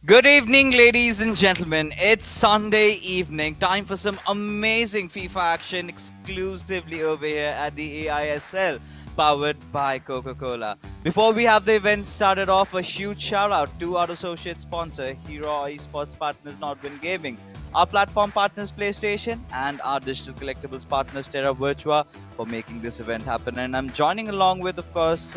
Good evening, ladies and gentlemen. It's Sunday evening. Time for some amazing FIFA action exclusively over here at the eISL, powered by Coca-Cola. Before we have the event started off, a huge shout out to our associate sponsor, Hero Esports Partners Nordwind Gaming, our platform partners PlayStation, and our digital collectibles partners Terra Virtua for making this event happen. And I'm joining along with, of course,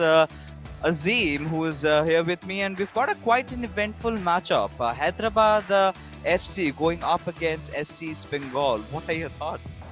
Azim, who is here with me, and we've got quite an eventful matchup. Hyderabad FC going up against SC's Bengal. What are your thoughts?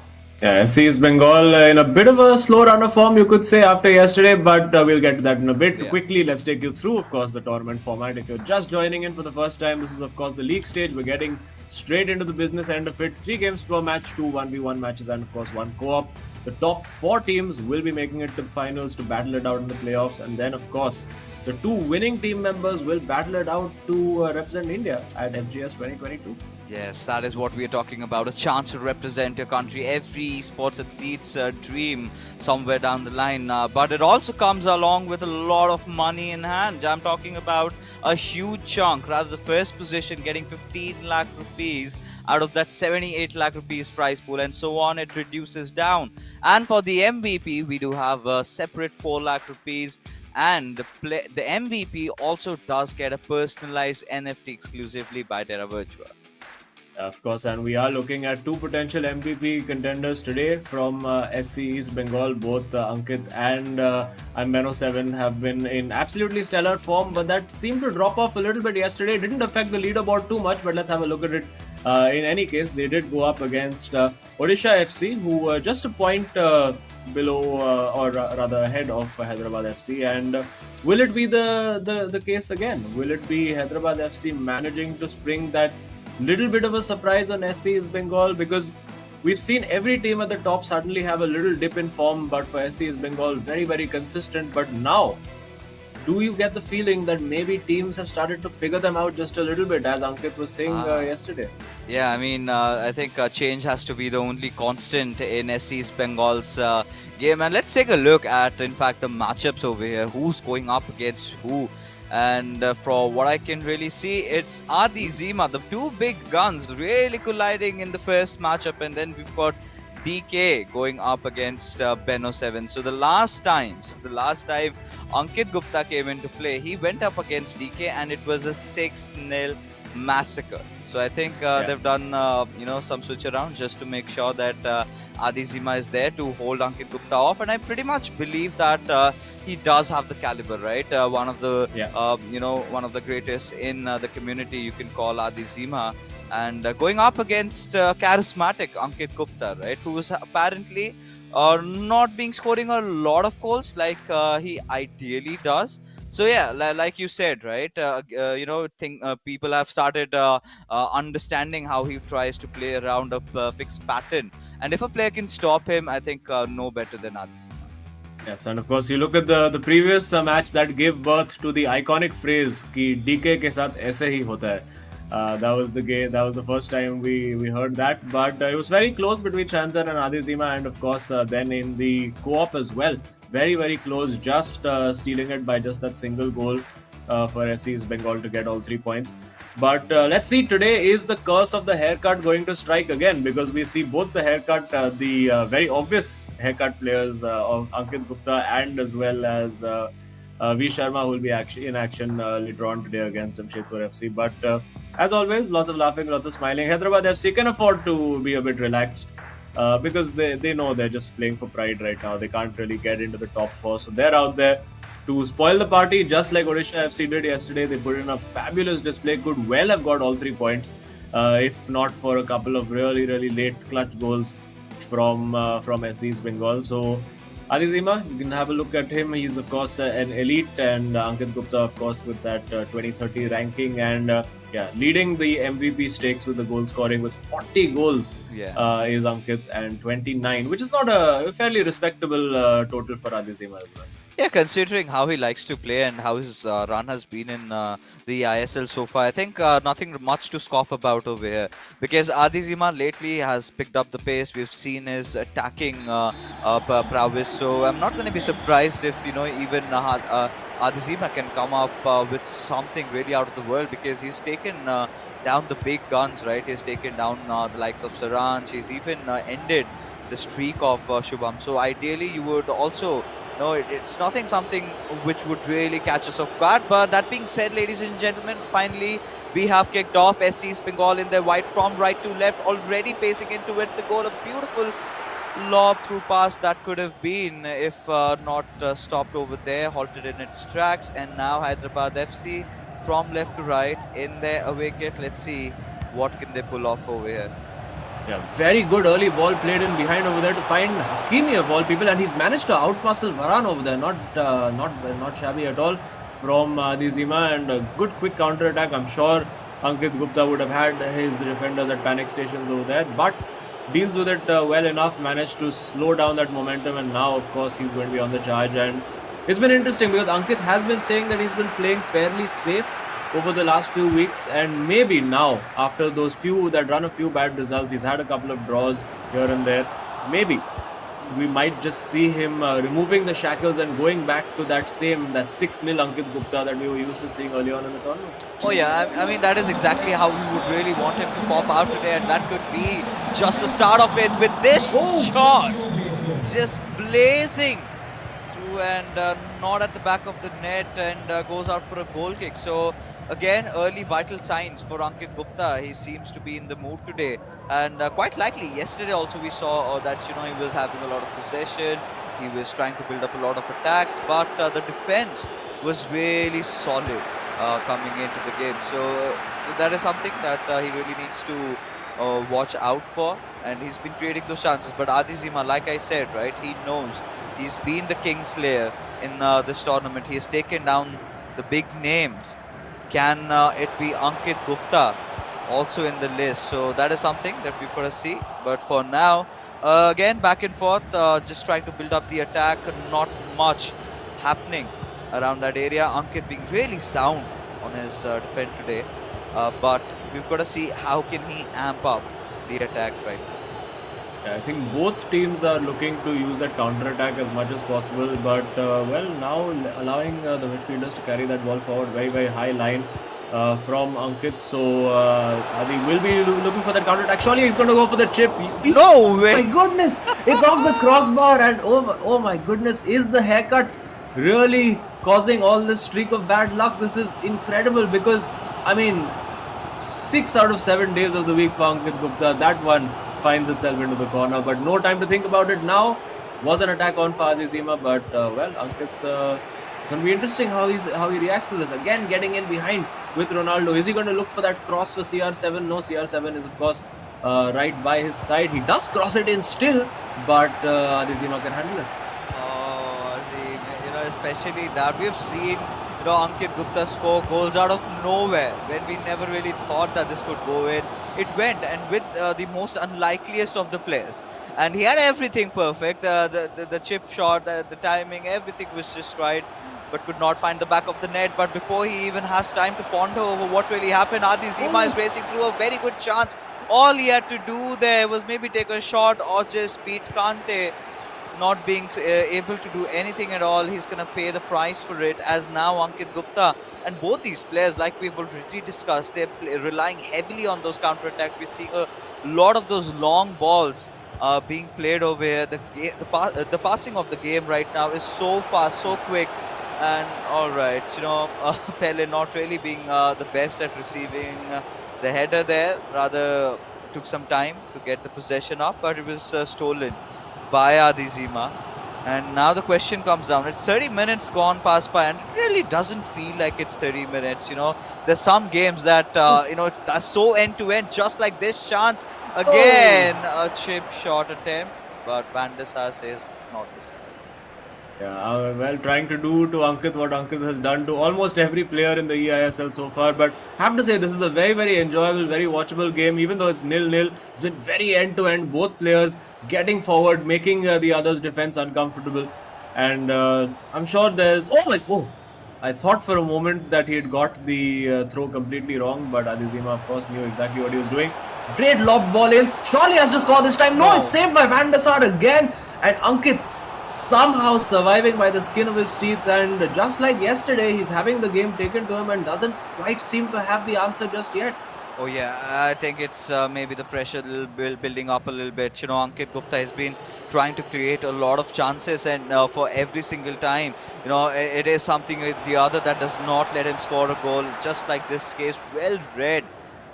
Yeah, SCEB Bengal in a bit of a slow run of form, you could say, after yesterday, but we'll get to that in a bit. Yeah. Quickly, let's take you through, of course, the tournament format. If you're just joining in for the first time, this is, of course, the league stage. We're getting straight into the business end of it. 3 games per match, 2 1v1 matches, and, of course, 1 co-op. The top 4 teams will be making it to the finals to battle it out in the playoffs. And then, of course, the 2 winning team members will battle it out to represent India at FGS 2022. Yes, that is what we are talking about. A chance to represent your country. Every sports athlete's dream somewhere down the line. But it also comes along with a lot of money in hand. I'm talking about a huge chunk. Rather, the first position getting 15 lakh rupees out of that 78 lakh rupees prize pool, and so on. It reduces down. And for the MVP, we do have a separate 4 lakh rupees. And the MVP also does get a personalized NFT exclusively by Terra Virtua. Of course, and we are looking at 2 potential MVP contenders today from SCEB Bengal. Both Ankit and Ben07 have been in absolutely stellar form, but that seemed to drop off a little bit yesterday. It didn't affect the leaderboard too much, but let's have a look at it. In any case, they did go up against Odisha FC, who were just a point below, or rather ahead of Hyderabad FC. And will it be the case again? Will it be Hyderabad FC managing to spring that little bit of a surprise on SCEB Bengal? Because we've seen every team at the top suddenly have a little dip in form, but for SCEB Bengal, very, very consistent. But now, do you get the feeling that maybe teams have started to figure them out just a little bit, as Ankit was saying yesterday? Yeah, I mean, I think change has to be the only constant in SC's Bengal's game. And let's take a look at, in fact, the matchups over here. Who's going up against who? And for what I can really see, it's Adi Zima, the 2 big guns really colliding in the first matchup. And then we've got DK going up against Ben07. So the last time Ankit Gupta came into play, he went up against DK and it was a 6-0 massacre. So I think they've done some switch around just to make sure that Adi Zima is there to hold Ankit Gupta off, and I pretty much believe that he does have the caliber, right? One of the greatest in the community, you can call Adi Zima, and going up against charismatic Ankit Gupta, right, who is apparently not being scoring a lot of goals like he ideally does. So yeah, like you said, right? People have started understanding how he tries to play around a fixed pattern, and if a player can stop him, I think no better than us. Yes, and of course, you look at the previous match that gave birth to the iconic phrase "कि DK के साथ ऐसे ही होता है." That was the game. That was the first time we heard that. But it was very close between Chandan and Adi Zima, and of course, then in the co-op as well. Very, very close, just stealing it by just that single goal for SCEB Bengal to get all 3 points. But let's see, today is the curse of the haircut going to strike again, because we see both the haircut, the very obvious haircut players of Ankit Gupta and as well as V Sharma, who will be in action later on today against Jamshedpur FC. But as always, lots of laughing, lots of smiling. Hyderabad FC can afford to be a bit relaxed. Because they know they're just playing for pride right now. They can't really get into the top 4. So they're out there to spoil the party, just like Odisha FC did yesterday. They put in a fabulous display, could well have got all 3 points, if not for a couple of really, really late clutch goals from SCEB Bengal. So Adi Zima, you can have a look at him. He's, of course, an elite, and Ankit Gupta, of course, with that 2030 ranking, and leading the MVP stakes with the goal scoring with 40 goals is Ankit, and 29, which is not a fairly respectable total for Adi Zima as well. Yeah, considering how he likes to play and how his run has been in the ISL so far, I think nothing much to scoff about over here. Because Adi Zima lately has picked up the pace. We've seen his attacking prowess. So I'm not going to be surprised if, even Adizima can come up with something really out of the world, because he's taken down the big guns, right? He's taken down the likes of Saranj. He's even ended the streak of Shubham. So ideally, you would also no, it's nothing something which would really catch us off guard. But that being said, ladies and gentlemen, finally we have kicked off. SC's Bengal in their white from right to left, already pacing into it. The goal, a beautiful lob through pass that could have been if not stopped over there, halted in its tracks. And now Hyderabad FC from left to right in their away kit. Let's see what can they pull off over here. Yeah, very good early ball played in behind over there to find Hakimi of all people, and he's managed to outmuscle Varane over there. Not shabby at all from Adizima, and a good quick counter attack. I'm sure Ankit Gupta would have had his defenders at panic stations over there, but deals with it well enough, managed to slow down that momentum, and now of course he's going to be on the charge. And it's been interesting because Ankit has been saying that he's been playing fairly safe over the last few weeks, and maybe now after those few that run a few bad results, he's had a couple of draws here and there, maybe we might just see him removing the shackles and going back to that 6-0 Ankit Gupta that we were used to seeing early on in the tournament. Oh yeah, I mean that is exactly how we would really want him to pop out today, and that could be just the start of it with this shot just blazing through and not at the back of the net, and goes out for a goal kick. So again, early vital signs for Ankit Gupta. He seems to be in the mood today, and quite likely yesterday also we saw that he was having a lot of possession. He was trying to build up a lot of attacks, but the defense was really solid coming into the game. So that is something that he really needs to watch out for, and he's been creating those chances. But Adizima, like I said, right, he knows he's been the Kingslayer in this tournament. He has taken down the big names. Can it be Ankit Gupta also in the list? So that is something that we've got to see. But for now, again, back and forth, just trying to build up the attack. Not much happening around that area. Ankit being really sound on his defend today. But we've got to see how can he amp up the attack right now. Yeah, I think both teams are looking to use that counter attack as much as possible, but well, now allowing the midfielders to carry that ball forward, very high line from Ankit. So Adi will be looking for that counter attack. Surely he's going to go for the chip. No way! My goodness, it's off the crossbar, and oh my goodness, is the haircut really causing all this streak of bad luck? This is incredible, because I mean, 6 out of 7 days of the week for Ankit Gupta, that one finds itself into the corner, but no time to think about it now. Was an attack on for Adizima, but well, Ankit, going to be interesting how he reacts to this. Again, getting in behind with Ronaldo. Is he going to look for that cross for CR7? No, CR7 is of course right by his side. He does cross it in still, but Adizima can handle it. Oh, Azim, especially that we've seen, Ankit Gupta score goals out of nowhere when we never really thought that this could go in. It went, and with the most unlikeliest of the players, and he had everything perfect. The chip shot, the timing, everything was just right, but could not find the back of the net. But before he even has time to ponder over what really happened, Adizima is racing through a very good chance. All he had to do there was maybe take a shot or just beat Kante. Not being able to do anything at all, he's going to pay the price for it, as now Ankit Gupta and both these players, like we've already discussed, they're relying heavily on those counter-attacks. We're seeing a lot of those long balls being played over here. The passing of the game right now is so fast, so quick, and all right, Pele not really being the best at receiving the header there, rather took some time to get the possession up, but it was stolen by Adizima. And now the question comes down. It's 30 minutes gone past by, and it really doesn't feel like it's 30 minutes. There's some games that, it's so end-to-end, just like this chance. Again, a chip shot attempt, but Van der Sar says not this time. Yeah, well, trying to do to Ankit what Ankit has done to almost every player in the eISL so far. But I have to say, this is a very enjoyable, very watchable game. Even though it's 0-0, it's been very end-to-end. Both players getting forward, making the other's defense uncomfortable. And I'm sure there's... I thought for a moment that he had got the throw completely wrong, but Adizima, of course, knew exactly what he was doing. Great lob ball in. Surely has to score this time. No, it's saved by Van der Sar again. And Ankit somehow surviving by the skin of his teeth. And just like yesterday, he's having the game taken to him and doesn't quite seem to have the answer just yet. Oh yeah, I think it's maybe the pressure building up a little bit. Ankit Gupta has been trying to create a lot of chances, and for every single time, it is something with the other that does not let him score a goal. Just like this case, well read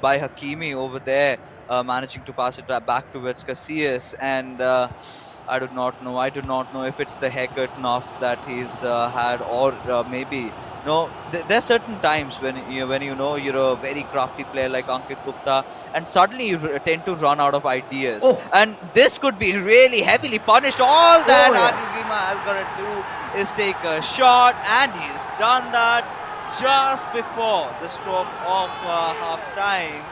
by Hakimi over there, managing to pass it back towards Casillas, and I do not know. I do not know if it's the haircut enough that he's had, or maybe there are certain times when you're a very crafty player like Ankit Gupta, and suddenly you tend to run out of ideas. Oh. And this could be really heavily punished. All that yes. Adizima has got to do is take a shot, and he's done that just before the stroke of half time.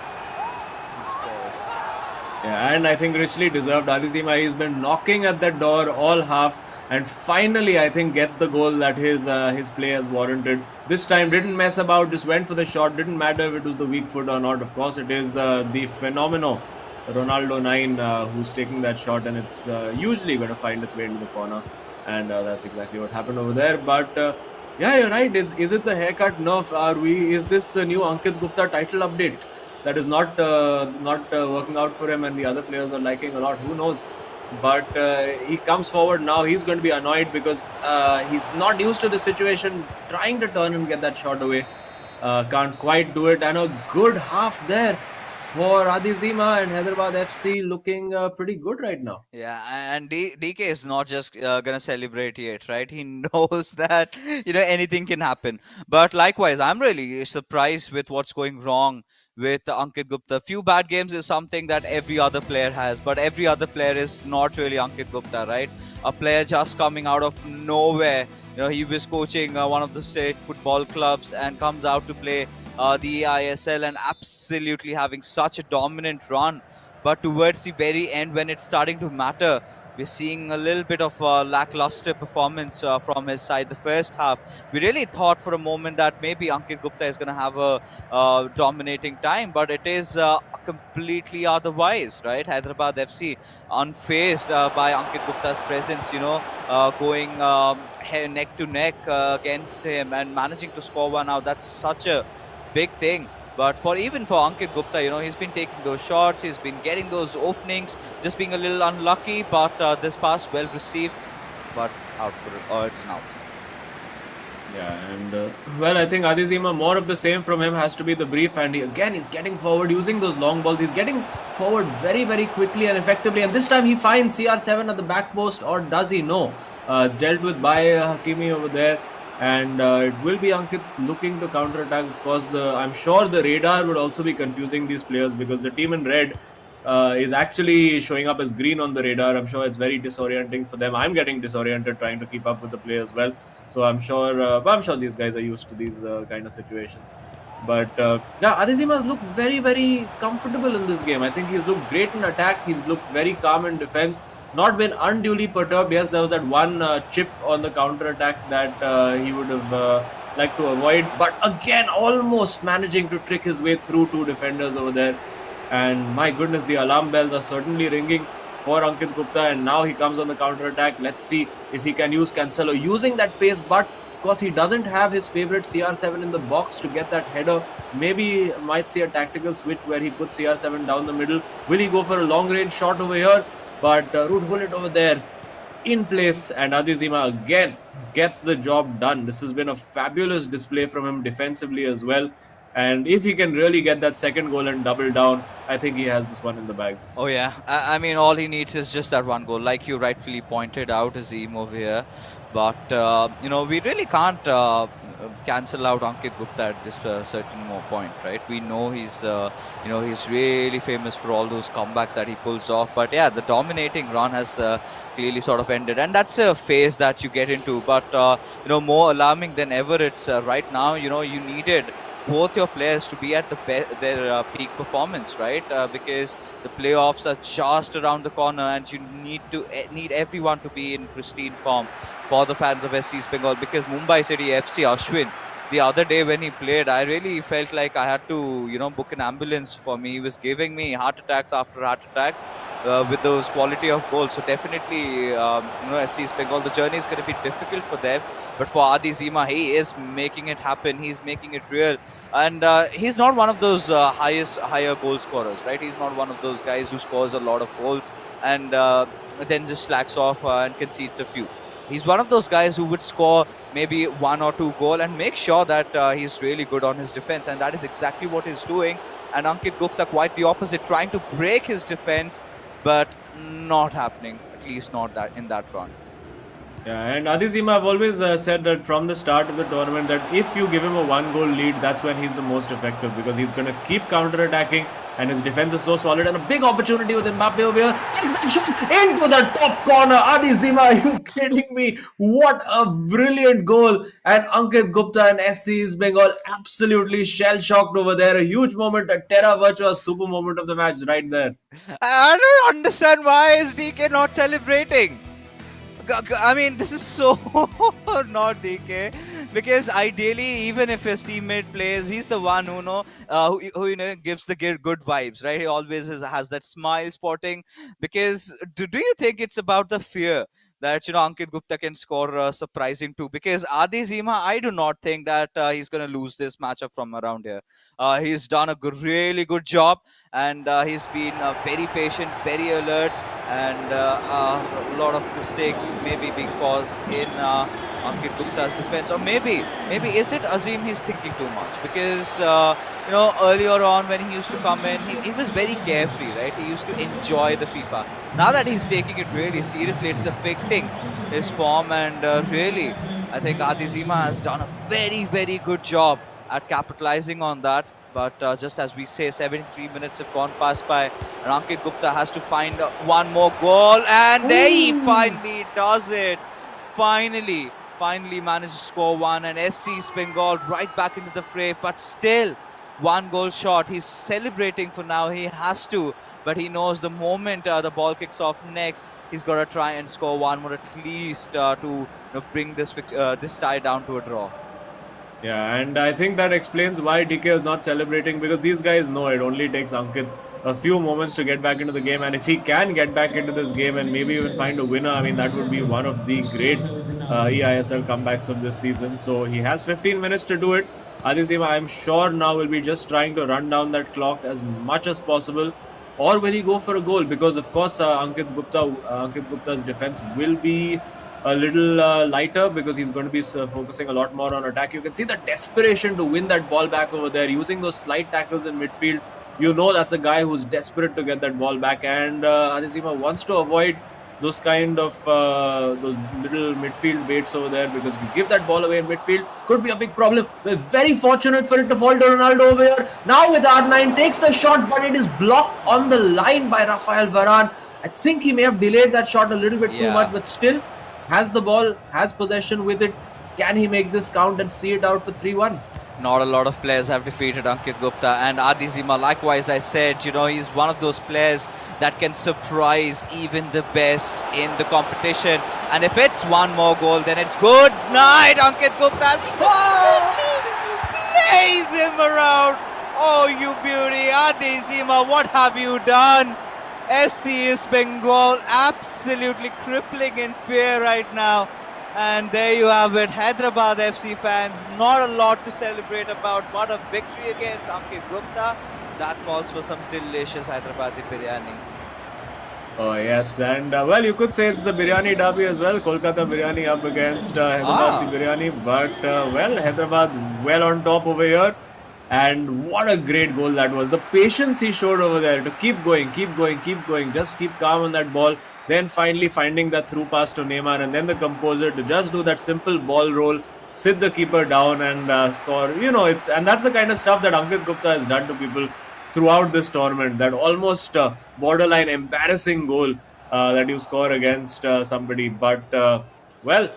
He scores. Yeah, and I think richly deserved. Adizima, he's been knocking at that door all half, and finally I think gets the goal that his play has warranted. This time didn't mess about, just went for the shot. Didn't matter if it was the weak foot or not. Of course, it is the phenomenal Ronaldo 9 who's taking that shot, and it's usually going to find its way into the corner, and that's exactly what happened over there. But yeah, you're right. Is it the haircut? No. Is this the new Ankit Gupta title update that is not working out for him, and the other players are liking a lot? Who knows? But he comes forward now. He's going to be annoyed because he's not used to the situation. Trying to turn and get that shot away, can't quite do it. And a good half there for Adizima, and Hyderabad FC looking pretty good right now. Yeah, and DK is not just gonna celebrate yet, right? He knows that anything can happen. But likewise, I'm really surprised with what's going wrong with Ankit Gupta. Few bad games is something that every other player has, but every other player is not really Ankit Gupta, right? A player just coming out of nowhere. He was coaching one of the state football clubs and comes out to play the eISL and absolutely having such a dominant run. But towards the very end, when it's starting to matter, we're seeing a little bit of lackluster performance from his side. The first half, we really thought for a moment that maybe Ankit Gupta is going to have a dominating time, but it is completely otherwise, right? Hyderabad FC unfazed by Ankit Gupta's presence, going neck to neck against him and managing to score one out. That's such a big thing. But for Ankit Gupta, he's been taking those shots, he's been getting those openings, just being a little unlucky. But this pass well received, but out for it. Oh, it's an out. Yeah, and well, I think Adizima, more of the same from him has to be the brief. And he's getting forward using those long balls. He's getting forward very, very quickly and effectively. And this time he finds CR7 at the back post, or does he? No. It's dealt with by Hakimi over there. And it will be Ankit looking to counter-attack. Of course, I'm sure the radar would also be confusing these players, because the team in red is actually showing up as green on the radar. I'm sure it's very disorienting for them. I'm getting disoriented trying to keep up with the play as well. So I'm sure these guys are used to these kind of situations. But yeah, Adizima has looked very, very comfortable in this game. I think he's looked great in attack. He's looked very calm in defense. Not been unduly perturbed. Yes, there was that one chip on the counter-attack that he would have liked to avoid. But again, almost managing to trick his way through two defenders over there. And my goodness, the alarm bells are certainly ringing for Ankit Gupta. And now he comes on the counter-attack. Let's see if he can use Cancelo using that pace. But of course, he doesn't have his favorite CR7 in the box to get that header. Maybe might see a tactical switch where he puts CR7 down the middle. Will he go for a long-range shot over here? But Ruud Gullit over there in place, and Adizima again gets the job done. This has been a fabulous display from him defensively as well. And if he can really get that second goal and double down, I think he has this one in the bag. Oh yeah, I mean, all he needs is just that one goal, like you rightfully pointed out, Azim, over here. But we really can't cancel out Ankit Gupta at this certain more point, right? We know he's really famous for all those comebacks that he pulls off. But yeah, the dominating run has clearly sort of ended, and that's a phase that you get into. But more alarming than ever, it's right now. You needed both your players to be at their peak performance, right? Because the playoffs are just around the corner, and you need everyone to be in pristine form for the fans of SC's Bengal. Because Mumbai City FC, Ashwin, the other day when he played, I really felt like I had to, book an ambulance for me. He was giving me heart attacks after heart attacks with those quality of goals. So definitely, SC's Bengal, the journey is going to be difficult for them. But for Adi Zima, he is making it happen. He's making it real. And he's not one of those higher goal scorers, right? He's not one of those guys who scores a lot of goals and then just slacks off and concedes a few. He's one of those guys who would score maybe one or two goal and make sure that he's really good on his defense, and that is exactly what he's doing. And Ankit Gupta quite the opposite, trying to break his defense, but not happening, at least not that in that front. Yeah, and Adizima, I've always said that from the start of the tournament that if you give him a one goal lead, that's when he's the most effective, because he's going to keep counter-attacking and his defense is so solid. And a big opportunity with Mbappe over here. Into the top corner. Adizima, are you kidding me? What a brilliant goal. And Ankit Gupta and SC's Bengal absolutely shell-shocked over there. A huge moment, a terra virtua super moment of the match right there. I don't understand why is DK not celebrating. I mean, this is so not DK, because ideally, even if his teammate plays, he's the one who gives the good vibes, right? He always has that smile spotting. Because do you think it's about the fear that Ankit Gupta can score surprising too? Because Adi Zima, I do not think that he's gonna lose this matchup from around here. He's done a really good job, and he's been very patient, very alert, and a lot of mistakes maybe being caused in Ankit Gupta's defense. Or maybe is it Azim he's thinking too much? Because earlier on when he used to come in, he was very carefree, right? He used to enjoy the FIFA. Now that he's taking it really seriously, it's affecting his form, and really, I think Adi Zima has done a very good job at capitalizing on that. But just as we say, 73 minutes have gone past by, and Ankit Gupta has to find one more goal, and there he finally does it. Finally managed to score one, and SC's Bengal right back into the fray, but still one goal short. He's celebrating for now. He has to, but he knows the moment the ball kicks off next, he's got to try and score one more at least to bring this tie down to a draw. Yeah, and I think that explains why DK is not celebrating, because these guys know it only takes Ankit a few moments to get back into the game, and if he can get back into this game and maybe even find a winner, I mean, that would be one of the great eISL comebacks of this season. So he has 15 minutes to do it. Adizima, I'm sure now will be just trying to run down that clock as much as possible, or will he go for a goal? Because of course Ankit Gupta's defense will be a little lighter, because he's going to be focusing a lot more on attack. You can see the desperation to win that ball back over there, using those slight tackles in midfield. You know that's a guy who's desperate to get that ball back, and Adizima wants to avoid those kind of those little midfield baits over there, because if you give that ball away in midfield, could be a big problem. We're very fortunate for it to fall to Ronaldo over here. Now with R9, takes the shot, but it is blocked on the line by Rafael Varane. I think he may have delayed that shot a little bit too much, but still has the ball, has possession with it. Can he make this count and see it out for 3-1? Not a lot of players have defeated Ankit Gupta, and Adi Zima, likewise, I said, he's one of those players that can surprise even the best in the competition. And if it's one more goal, then it's good night. Ankit Gupta plays him around. Oh, you beauty. Adi Zima, what have you done? SC's Bengal absolutely crippling in fear right now. And there you have it, Hyderabad FC fans, not a lot to celebrate about, but a victory against Ankit Gupta. That calls for some delicious Hyderabadi biryani. Oh yes, and well, you could say it's the biryani derby as well. Kolkata biryani up against Hyderabad biryani, but well, Hyderabad well on top over here. And what a great goal that was. The patience he showed over there to keep going, just keep calm on that ball. Then finally finding that through pass to Neymar, and then the composure to just do that simple ball roll, sit the keeper down and score. And that's the kind of stuff that Ankit Gupta has done to people throughout this tournament. That almost borderline embarrassing goal that you score against somebody. But well,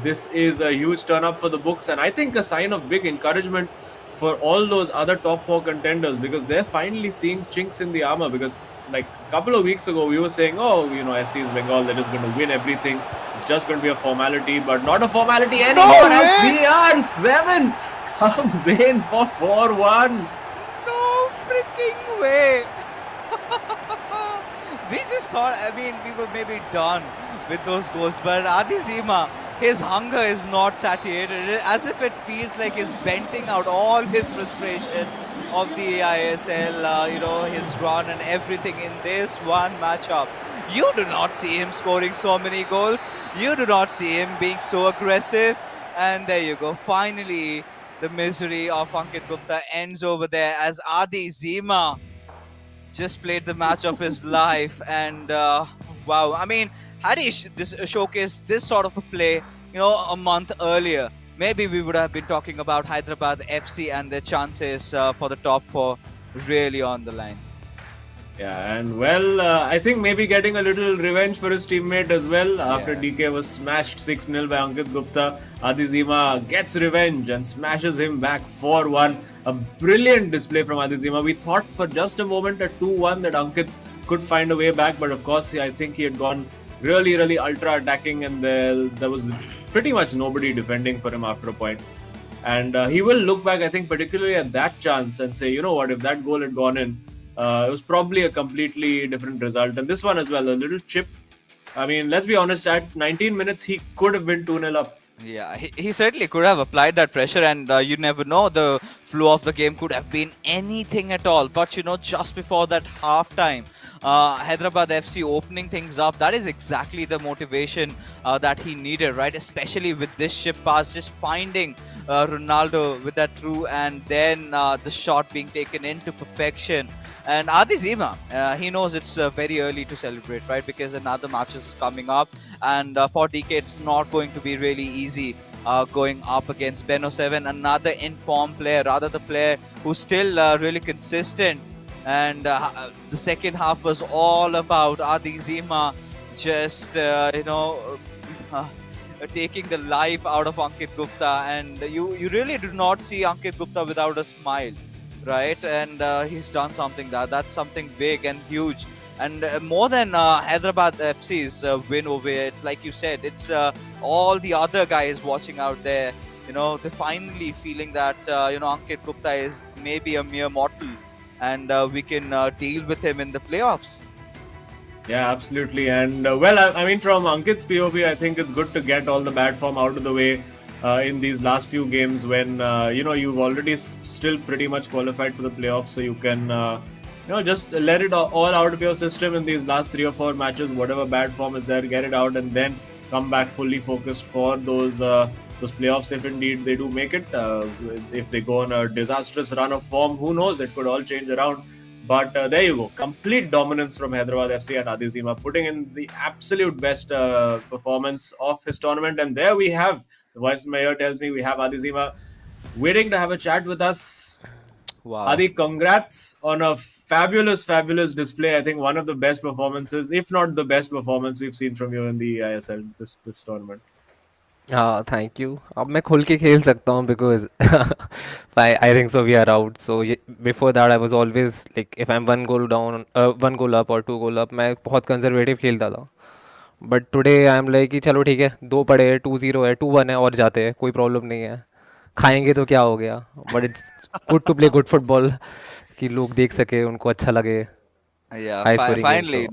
this is a huge turn up for the books, and I think a sign of big encouragement for all those other top four contenders, because they're finally seeing chinks in the armor. Because like a couple of weeks ago, we were saying, oh, SC is Bengal, they're just going to win everything. It's just going to be a formality, but not a formality anymore. No As way! CR7 comes in for 4-1. No freaking way! We just thought, I mean, we were maybe done with those goals, but Adi Zima, his hunger is not satiated. As if it feels like he's venting out all his frustration of the eISL, his run and everything in this one matchup. You do not see him scoring so many goals. You do not see him being so aggressive. And there you go. Finally, the misery of Ankit Gupta ends over there as Adi Zima just played the match of his life. And wow, I mean, had he showcased this sort of a play, a month earlier, maybe we would have been talking about Hyderabad FC and their chances for the top four really on the line. Yeah, and well, I think maybe getting a little revenge for his teammate as well. After DK was smashed 6-0 by Ankit Gupta, Adi Zima gets revenge and smashes him back 4-1. A brilliant display from Adi Zima. We thought for just a moment at 2-1 that Ankit could find a way back, but of course, I think he had gone really, really ultra attacking, and there was pretty much nobody defending for him after a point. And he will look back, I think, particularly at that chance and say, you know what, if that goal had gone in, it was probably a completely different result. And this one as well, a little chip. I mean, let's be honest, at 19 minutes, he could have been 2-0 up. Yeah, he certainly could have applied that pressure, and you never know, the flow of the game could have been anything at all. But just before that halftime, Hyderabad FC opening things up, that is exactly the motivation that he needed, right? Especially with this chip pass, just finding Ronaldo with that through, and then the shot being taken into perfection. And Adi Zima, he knows it's very early to celebrate, right? Because another match is coming up, and for DK, it's not going to be really easy going up against Beno 7, another informed player, rather the player who's still really consistent. And the second half was all about Adi Zima just, taking the life out of Ankit Gupta. And you really do not see Ankit Gupta without a smile. Right, and he's done something that's something big and huge, and more than Hyderabad FC's win over here. It's like you said, it's all the other guys watching out there. They're finally feeling that Ankit Gupta is maybe a mere mortal, and we can deal with him in the playoffs. Yeah, absolutely. And well, I mean, from Ankit's POV, I think it's good to get all the bad form out of the way in these last few games when you've already still pretty much qualified for the playoffs, so you can just let it all out of your system in these last 3 or 4 matches. Whatever bad form is there, get it out, and then come back fully focused for those playoffs if indeed they do make it. If they go on a disastrous run of form, who knows, it could all change around. But there you go, complete dominance from Hyderabad FC and Adi Zima, putting in the absolute best performance of his tournament. And there we have, the voice in my ear tells me we have Adi Zima waiting to have a chat with us. Wow. Adi, congrats on a fabulous display. I think one of the best performances, if not the best performance we've seen from you in the ISL this tournament. हाँ thank you अब मैं खुल के खेल सकता हूँ because I think so we are out so before that I was always like if I am 1 goal up और 2 goal up मैं बहुत कंजर्वेटिव खेलता था but today I am like कि चलो ठीक है 2 पड़े हैं 2-0 है 2-1 है और जाते हैं कोई प्रॉब्लम नहीं है खाएंगे तो क्या हो गया but it's good to play good football कि लोग देख सके उनको अच्छा लगे Yeah, finally,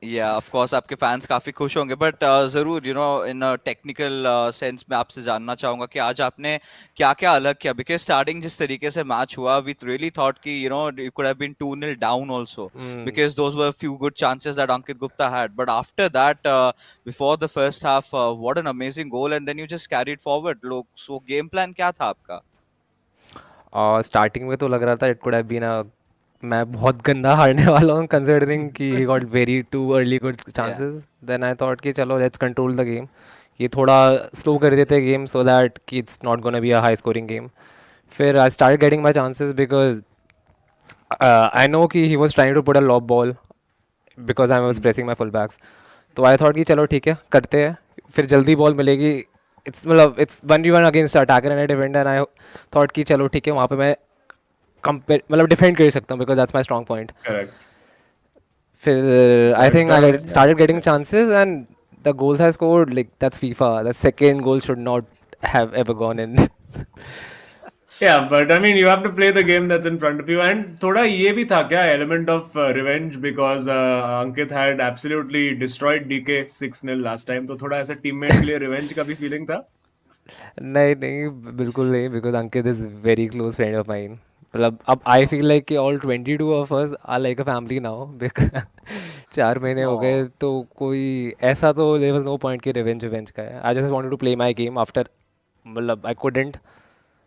yeah, of course, आपके fans काफी खुश होंगे, but जरूर, in a technical sense मैं आपसे जानना चाहूंगा कि आज आपने क्या-क्या अलग किया, because starting जिस तरीके से match हुआ, we really thought कि you could have been 2-0 down also, because those were a few good chances that Ankit Gupta had, but after that, before the first half, what an amazing goal, and then you just carried forward. लोग, so game plan क्या था आपका? Starting में तो लग रहा था it could have been a मैं बहुत गंदा हारने वाला हूँ कंसिडरिंग कि he got very too early good chances then I thought कि चलो लेट्स कंट्रोल द गेम ये थोड़ा स्लो कर देते गेम सो दैट कि it's not gonna be a high scoring game फिर I start getting my chances because I know कि he was trying to put a lob ball because I was pressing my full backs तो I thought कि चलो ठीक है करते हैं फिर जल्दी बॉल मिलेगी इट्स मतलब it's 1v1 against attacker and defender and I thought कि चलो ठीक है वहाँ पे मैं कंपेयर मतलब डिफेंड कर सकता हूँ because that's my strong point फिर I think I But started getting chances and the goals I scored, like that's FIFA. The second goal should not have ever gone in. yeah, but I mean, you have to play the game that's in front of you. And थोड़ा ये भी था क्या element of revenge because Ankit had absolutely destroyed DK 6-0 last time. तो थोड़ा ऐसा teammate के लिए revenge का भी feeling था. नहीं नहीं बिल्कुल नहीं because Ankit is very close friend of mine. मतलब अब I feel like कि all 22 of us are like a family now because 4 महीने हो गए Oh, तो कोई ऐसा तो there was no point कि revenge का है. I just wanted to play my game after मतलब I couldn't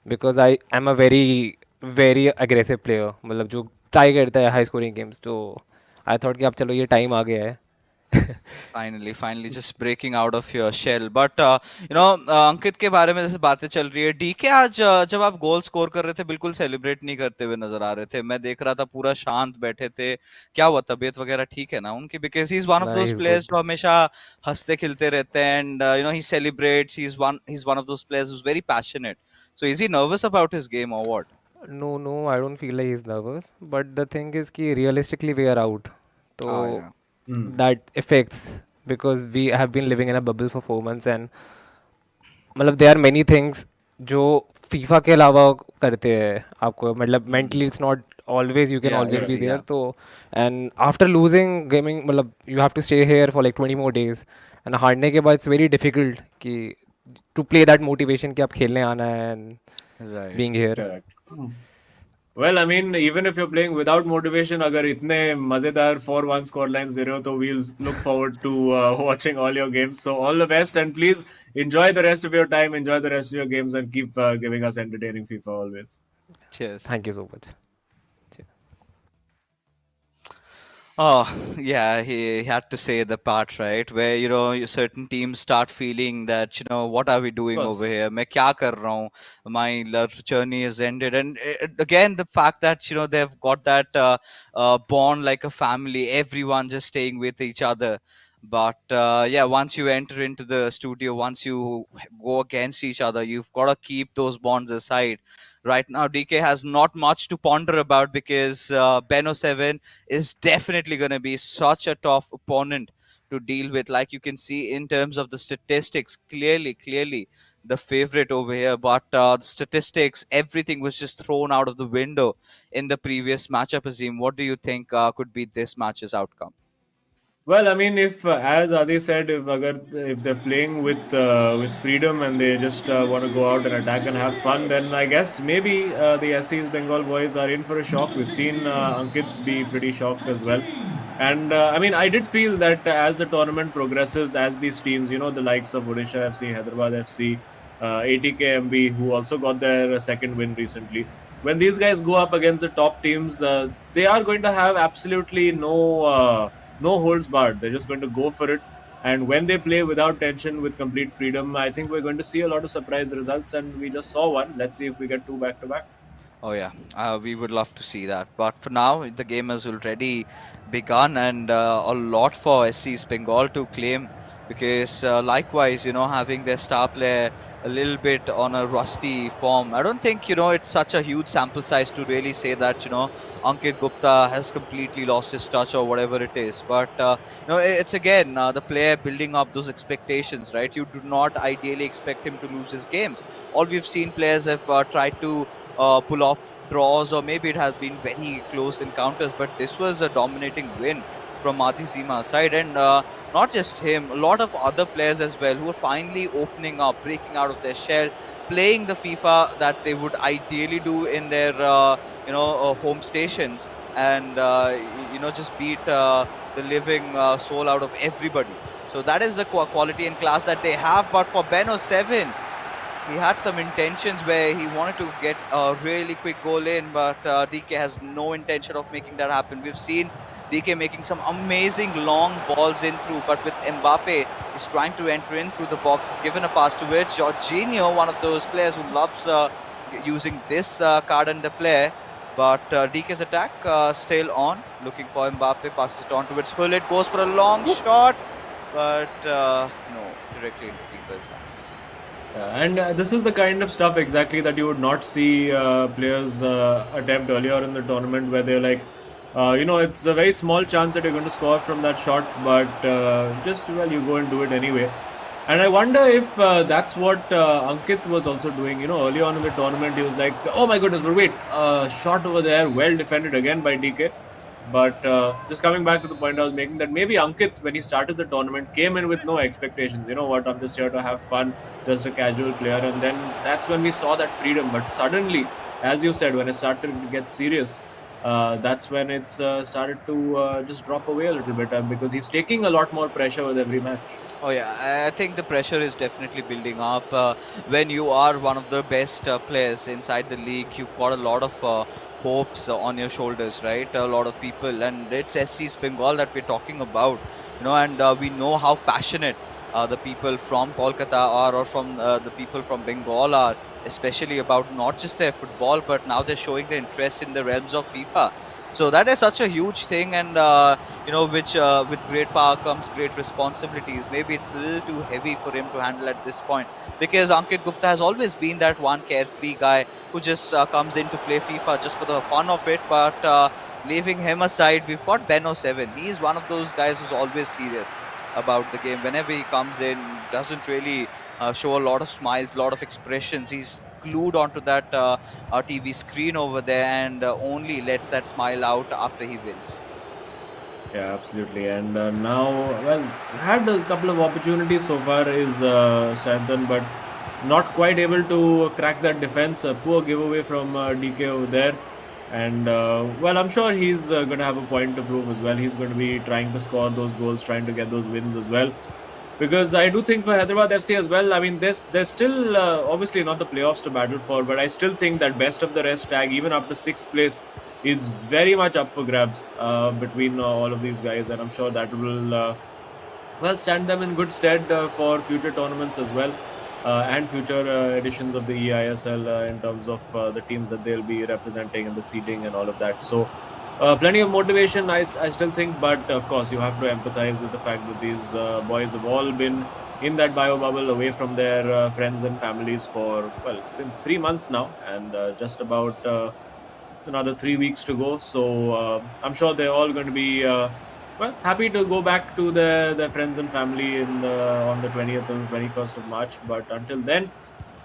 because I am a very aggressive player मतलब जो ट्राई करता है हाई स्कोरिंग गेम्स तो आई थॉट कि अब चलो ये टाइम आ गया है. finally just breaking out of your shell. But अंकित के बारे में जैसे बातें चल रही है, डीके आज जब आप गोल स्कोर कर रहे थे बिल्कुल सेलिब्रेट नहीं करते हुए नजर आ रहे थे. मैं देख रहा था पूरा शांत बैठे थे. क्या हुआ, तबीयत वगैरह ठीक है ना उनकी? Because he is one of ना ही दोस इज प्लेयर्स गुड. जो हमेशा हंसते खिलते रहते हैं, and he celebrates. He is one of those players who is very passionate. So is he nervous about his game और what? No, I don't feel like he's nervous, but the thing is कि realistically we are out तो Ah, yeah. Hmm. that affects because we have been living in a bubble for 4 months and मतलब there are many things जो FIFA के अलावा करते हैं आपको मतलब Hmm. mentally it's not always you can Yeah, always be Correct. easy. there Yeah. तो and after losing gaming मतलब you have to stay here for like 20 more days and हारने के बाद it's very difficult कि to play that motivation कि आप खेलने आना है and Right. being here. Correct. Well, I mean, even if you're playing without motivation, अगर इतने मजेदार 4-1 score lines दे रहे हो, तो we'll look forward to watching all your games. So all the best, and please enjoy the rest of your time, enjoy the rest of your games, and keep giving us entertaining FIFA always. Cheers. Thank you so much. Oh, yeah, he had to say the part, right? Where, certain teams start feeling that, what are we Of doing over course. here? मैं क्या कर रहा हूँ? My journey has ended. And again, the fact that, they've got that bond like a family, everyone just staying with each other. But yeah, once you enter into the studio, once you go against each other, you've got to keep those bonds aside. Right now, DK has not much to ponder about because Beno 7 is definitely going to be such a tough opponent to deal with. Like you can see in terms of the statistics, clearly the favorite over here. But the statistics, everything was just thrown out of the window in the previous matchup. Azim, what do you think could be this match's outcome? Well, I mean, if as Adi said, if they're playing with freedom and they just want to go out and attack and have fun, then I guess maybe the SC's Bengal boys are in for a shock. We've seen Ankit be pretty shocked as well, and I mean, I did feel that as the tournament progresses, as these teams, the likes of Odisha FC, Hyderabad FC, ATKMB, who also got their second win recently, when these guys go up against the top teams, they are going to have absolutely no holds barred. They're just going to go for it. And when they play without tension, with complete freedom, I think we're going to see a lot of surprise results. And we just saw one. Let's see if we get two back to back. Oh yeah, we would love to see that. But for now, the game has already begun, and a lot for SC's Bengal to claim because likewise, having their star player a little bit on a rusty form, I don't think it's such a huge sample size to really say that Ankit Gupta has completely lost his touch or whatever it is. But it's again the player building up those expectations, right? You do not ideally expect him to lose his games. All we've seen players have tried to pull off draws, or maybe it has been very close encounters, but this was a dominating win from Adi Zima's side. And not just him, a lot of other players as well who are finally opening up, breaking out of their shell, playing the FIFA that they would ideally do in their home stations, and just beat the living soul out of everybody. So that is the quality and class that they have. But for Beno 7, he had some intentions where he wanted to get a really quick goal in, but DK has no intention of making that happen. We've seen DK making some amazing long balls in through, but with Mbappe, he's trying to enter in through the box. He's given a pass to it. Jorginho, one of those players who loves using this card and the player. But DK's attack still on, looking for Mbappe, passes it on to its full. It goes for a long shot, but no, directly into keeper's hands. And this is the kind of stuff exactly that you would not see players attempt earlier in the tournament, where they're like It's a very small chance that you're going to score from that shot, but you go and do it anyway. And I wonder if that's what Ankit was also doing. Early on in the tournament, he was like, "Oh my goodness, but wait, shot over there, well defended again by DK." But just coming back to the point I was making, that maybe Ankit, when he started the tournament, came in with no expectations. You know what? I'm just here to have fun, just a casual player. And then that's when we saw that freedom. But suddenly, as you said, when it started to get serious, that's when it's started to just drop away a little bit, because he's taking a lot more pressure with every match. Oh yeah, I think the pressure is definitely building up. When you are one of the best players inside the league, you've got a lot of hopes on your shoulders, right? A lot of people, and it's SC's Bengal that we're talking about, and we know how passionate the people from Kolkata are, or from the people from Bengal are, especially about not just their football, but now they're showing their interest in the realms of FIFA. So that is such a huge thing, and which with great power comes great responsibilities. Maybe it's a little too heavy for him to handle at this point, because Ankit Gupta has always been that one carefree guy who just comes in to play FIFA just for the fun of it. But leaving him aside, we've got Ben07. He's one of those guys who's always serious about the game. Whenever he comes in, doesn't really show a lot of smiles, a lot of expressions. He's glued onto that TV screen over there, and only lets that smile out after he wins. Yeah, absolutely. And now, well, had a couple of opportunities so far is Shantan, but not quite able to crack that defense. A poor giveaway from DK over there. And I'm sure he's going to have a point to prove as well. He's going to be trying to score those goals, trying to get those wins as well. Because I do think for Hyderabad FC as well, I mean, there's still obviously not the playoffs to battle for, but I still think that best of the rest tag, even up to sixth place, is very much up for grabs between all of these guys, and I'm sure that will stand them in good stead for future tournaments as well, and future editions of the eISL in terms of the teams that they'll be representing and the seeding and all of that. So plenty of motivation, I still think, but of course you have to empathize with the fact that these boys have all been in that bio bubble, away from their friends and families for, it's been 3 months now, and just about another 3 weeks to go. So I'm sure they're all going to be happy to go back to their friends and family on the 20th and 21st of March. But until then,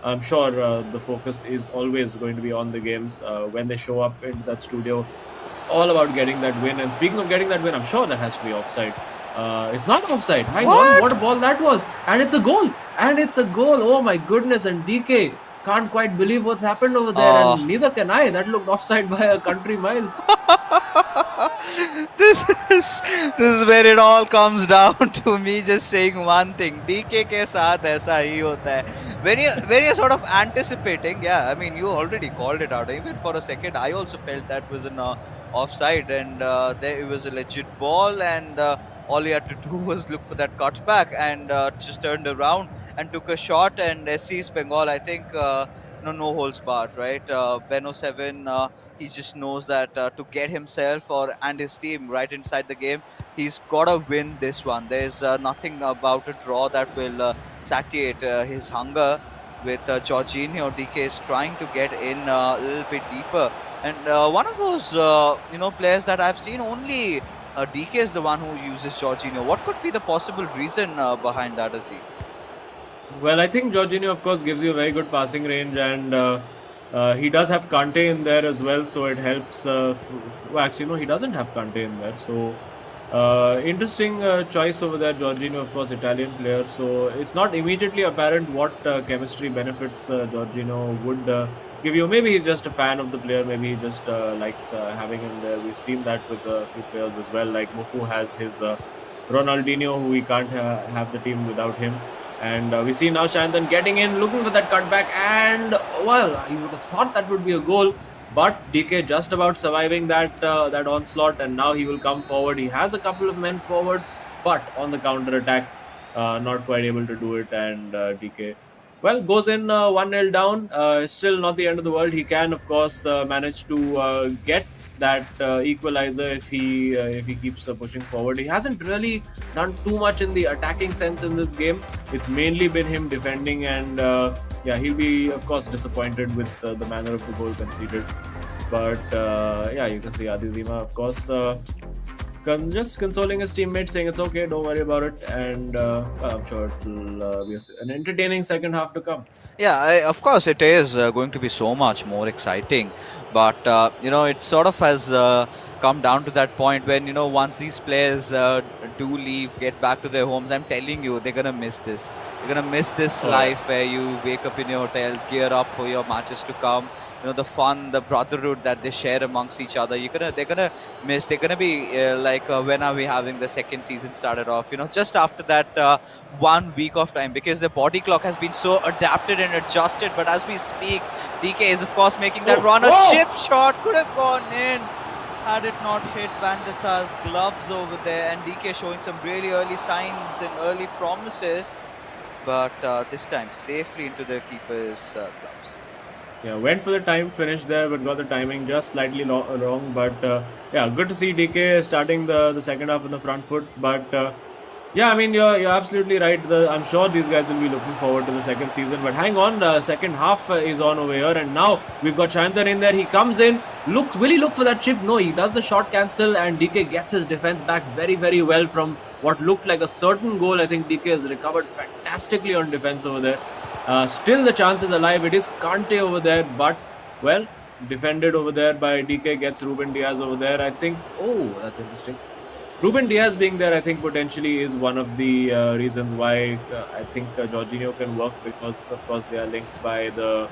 I'm sure the focus is always going to be on the games. When they show up in that studio, it's all about getting that win. And speaking of getting that win, I'm sure that has to be offside. It's not offside. Hang on, what a ball that was. And it's a goal. Oh my goodness. And DK can't quite believe what's happened over there. And neither can I. That looked offside by a country mile. this is where it all comes down to me just saying one thing: DK के साथ ऐसा ही होता है. When you're sort of anticipating, yeah, I mean, you already called it out. Even for a second, I also felt that was an offside, and there it was a legit ball, and all you had to do was look for that cutback, and just turned around and took a shot. And SC's Bengal, I think, no holds barred, right? Ben07, he just knows that to get himself and his team right inside the game, he's got to win this one. There's nothing about a draw that will satiate his hunger. With Jorginho, DK is trying to get in a little bit deeper, and one of those players that I've seen only DK is the one who uses Jorginho. What could be the possible reason behind that, Azim? Well, I think Jorginho, of course, gives you a very good passing range, and he does have Kante in there as well, so it helps. Actually, no, he doesn't have Kante in there, so interesting choice over there. Jorginho, of course, Italian player, so it's not immediately apparent what chemistry benefits Jorginho would give you. Maybe he's just a fan of the player, maybe he just likes having him there. We've seen that with a few players as well, like Mufu has his Ronaldinho, who we can't have the team without him. And we see now Shantan getting in, looking for that cutback, and well, I would have thought that would be a goal, but DK just about surviving that onslaught, and now he will come forward. He has a couple of men forward, but on the counter attack, not quite able to do it, and DK goes in 1-0 down. Still not the end of the world. He can, of course, manage to get that equalizer if he keeps pushing forward. He hasn't really done too much in the attacking sense in this game. It's mainly been him defending, and he'll be, of course, disappointed with the manner of the goal conceded. But yeah, you can see Adizima, of course, just consoling his teammates, saying it's okay, don't worry about it, and well, I'm sure it will be an entertaining second half to come. Yeah, of course, it is going to be so much more exciting. But, it sort of has come down to that point when, once these players do leave, get back to their homes, I'm telling you, they're going to miss this. They're going to miss this Oh yeah. life where you wake up in your hotels, gear up for your matches to come. The fun, the brotherhood that they share amongst each other. They're gonna miss. They're gonna be like, when are we having the second season started off? Just after that 1 week of time, because the body clock has been so adapted and adjusted. But as we speak, DK is of course making that Oh, run. A oh! chip shot could have gone in had it not hit Van der Sar's gloves over there, and DK showing some really early signs and early promises, but this time safely into the keeper's gloves. Yeah, went for the time finish there, but got the timing just slightly wrong. But yeah, good to see DK starting the second half on the front foot. But yeah, I mean you're absolutely right. I'm sure these guys will be looking forward to the second season. But hang on, the second half is on over here, and now we've got Chantan in there. He comes in, will he look for that chip? No, he does the shot cancel, and DK gets his defense back very well from what looked like a certain goal. I think DK has recovered fantastically on defense over there. Still the chance is alive. It is Kante over there, but well, defended over there by DK, gets Ruben Diaz over there. I think, oh, that's interesting. Ruben Diaz being there, I think potentially is one of the reasons why I think Jorginho can work, because of course they are linked by the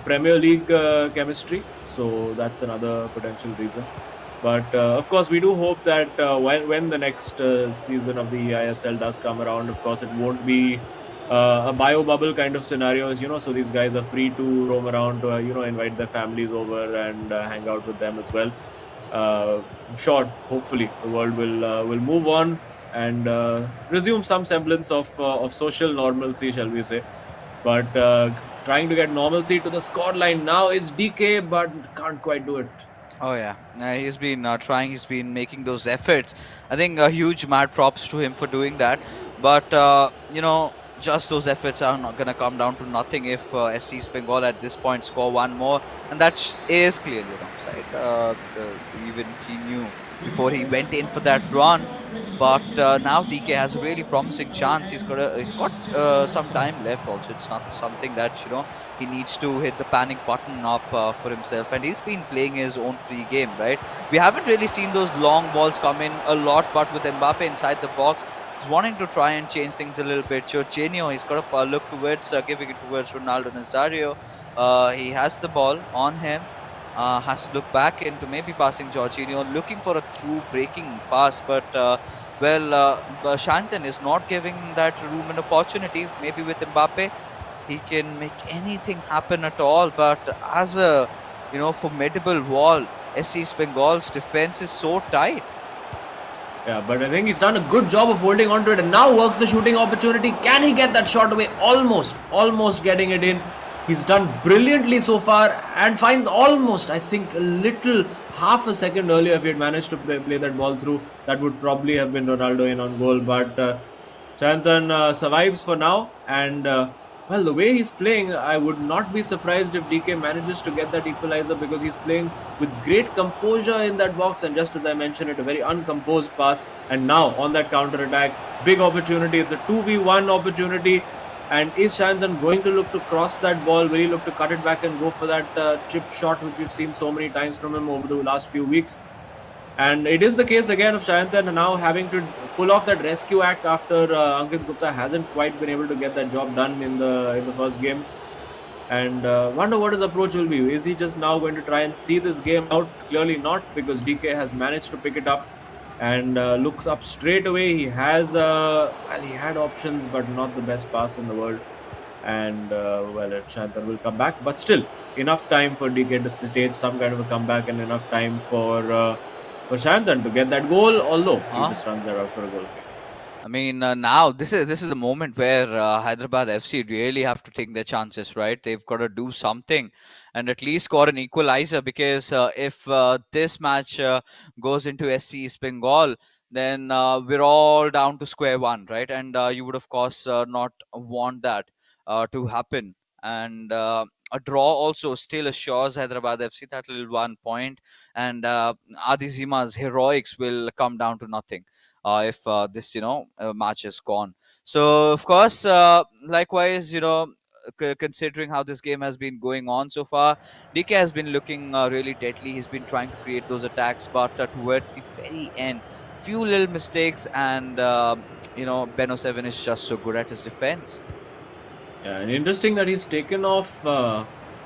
Premier League chemistry. So that's another potential reason. But of course, we do hope that when the next season of the eISL does come around, of course, it won't be a bio bubble kind of scenarios, so these guys are free to roam around, to, invite their families over and hang out with them as well. I'm sure, hopefully, the world will move on and resume some semblance of social normalcy, shall we say. But trying to get normalcy to the score line now is DK, but can't quite do it. Oh yeah, he's been trying. He's been making those efforts. I think a huge mad props to him for doing that. But just those efforts are not gonna come down to nothing if SC Bengal at this point score one more, and that is clearly an offside. Even he knew before he went in for that run. But now DK has a really promising chance. He's got some time left. Also, it's not something that he needs to hit the panic button up for himself, and he's been playing his own free game, right? We haven't really seen those long balls come in a lot, but with Mbappe inside the box, he's wanting to try and change things a little bit. Jorginho, he's got a look towards giving it towards Ronaldo Nazario. He has the ball on him. Has to look back into maybe passing Jorginho, looking for a through breaking pass, but Shantan is not giving that room and opportunity. Maybe with Mbappe, he can make anything happen at all. But as a formidable wall, SC Bengal's defense is so tight. Yeah, but I think he's done a good job of holding on to it, and now works the shooting opportunity. Can he get that shot away? Almost getting it in. He's done brilliantly so far and finds almost, I think, a little half a second earlier. If he had managed to play that ball through, that would probably have been Ronaldo in on goal. But Chantan survives for now, and well, the way he's playing, I would not be surprised if DK manages to get that equalizer, because he's playing with great composure in that box. And just as I mentioned it, a very uncomposed pass. And now on that counter attack, big opportunity. It's a 2v1 opportunity. And is Shantan going to look to cross that ball? Will he look to cut it back and go for that chip shot, which we've seen so many times from him over the last few weeks? And it is the case again of Shantan now having to pull off that rescue act after Ankit Gupta hasn't quite been able to get that job done in the first game. And wonder what his approach will be. Is he just now going to try and see this game out? Clearly not, because DK has managed to pick it up and looks up straight away. He has he had options, but not the best pass in the world. And Shantan will come back, but still enough time for DK to stage some kind of a comeback, and enough time for Shantan to get that goal. Although he just runs that out for a goal. I mean, now this is a moment where Hyderabad FC really have to take their chances, right? They've got to do something and at least score an equalizer, because if this match goes into SC Bengal, then we're all down to square one, right? And you would of course not want that to happen. And a draw also still assures Hyderabad FC that little 1 point, and Adi Zima's heroics will come down to nothing if this match is gone. So of course, likewise, considering how this game has been going on so far, DK has been looking really deadly. He's been trying to create those attacks, but towards the very end, few little mistakes, and Beno Seven is just so good at his defense. Yeah, and interesting that he's taken off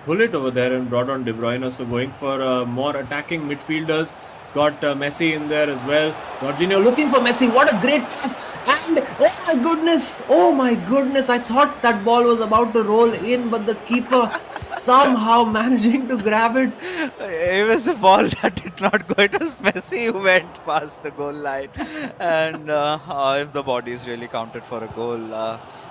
Bullet over there and brought on De Bruyne. So going for more attacking midfielders. He's got Messi in there as well. Jorginho looking for Messi. What a great pass! And oh my goodness! I thought that ball was about to roll in, but the keeper somehow managing to grab it. It was a ball that did not go. It was Messi who went past the goal line, and if the bodies really counted for a goal,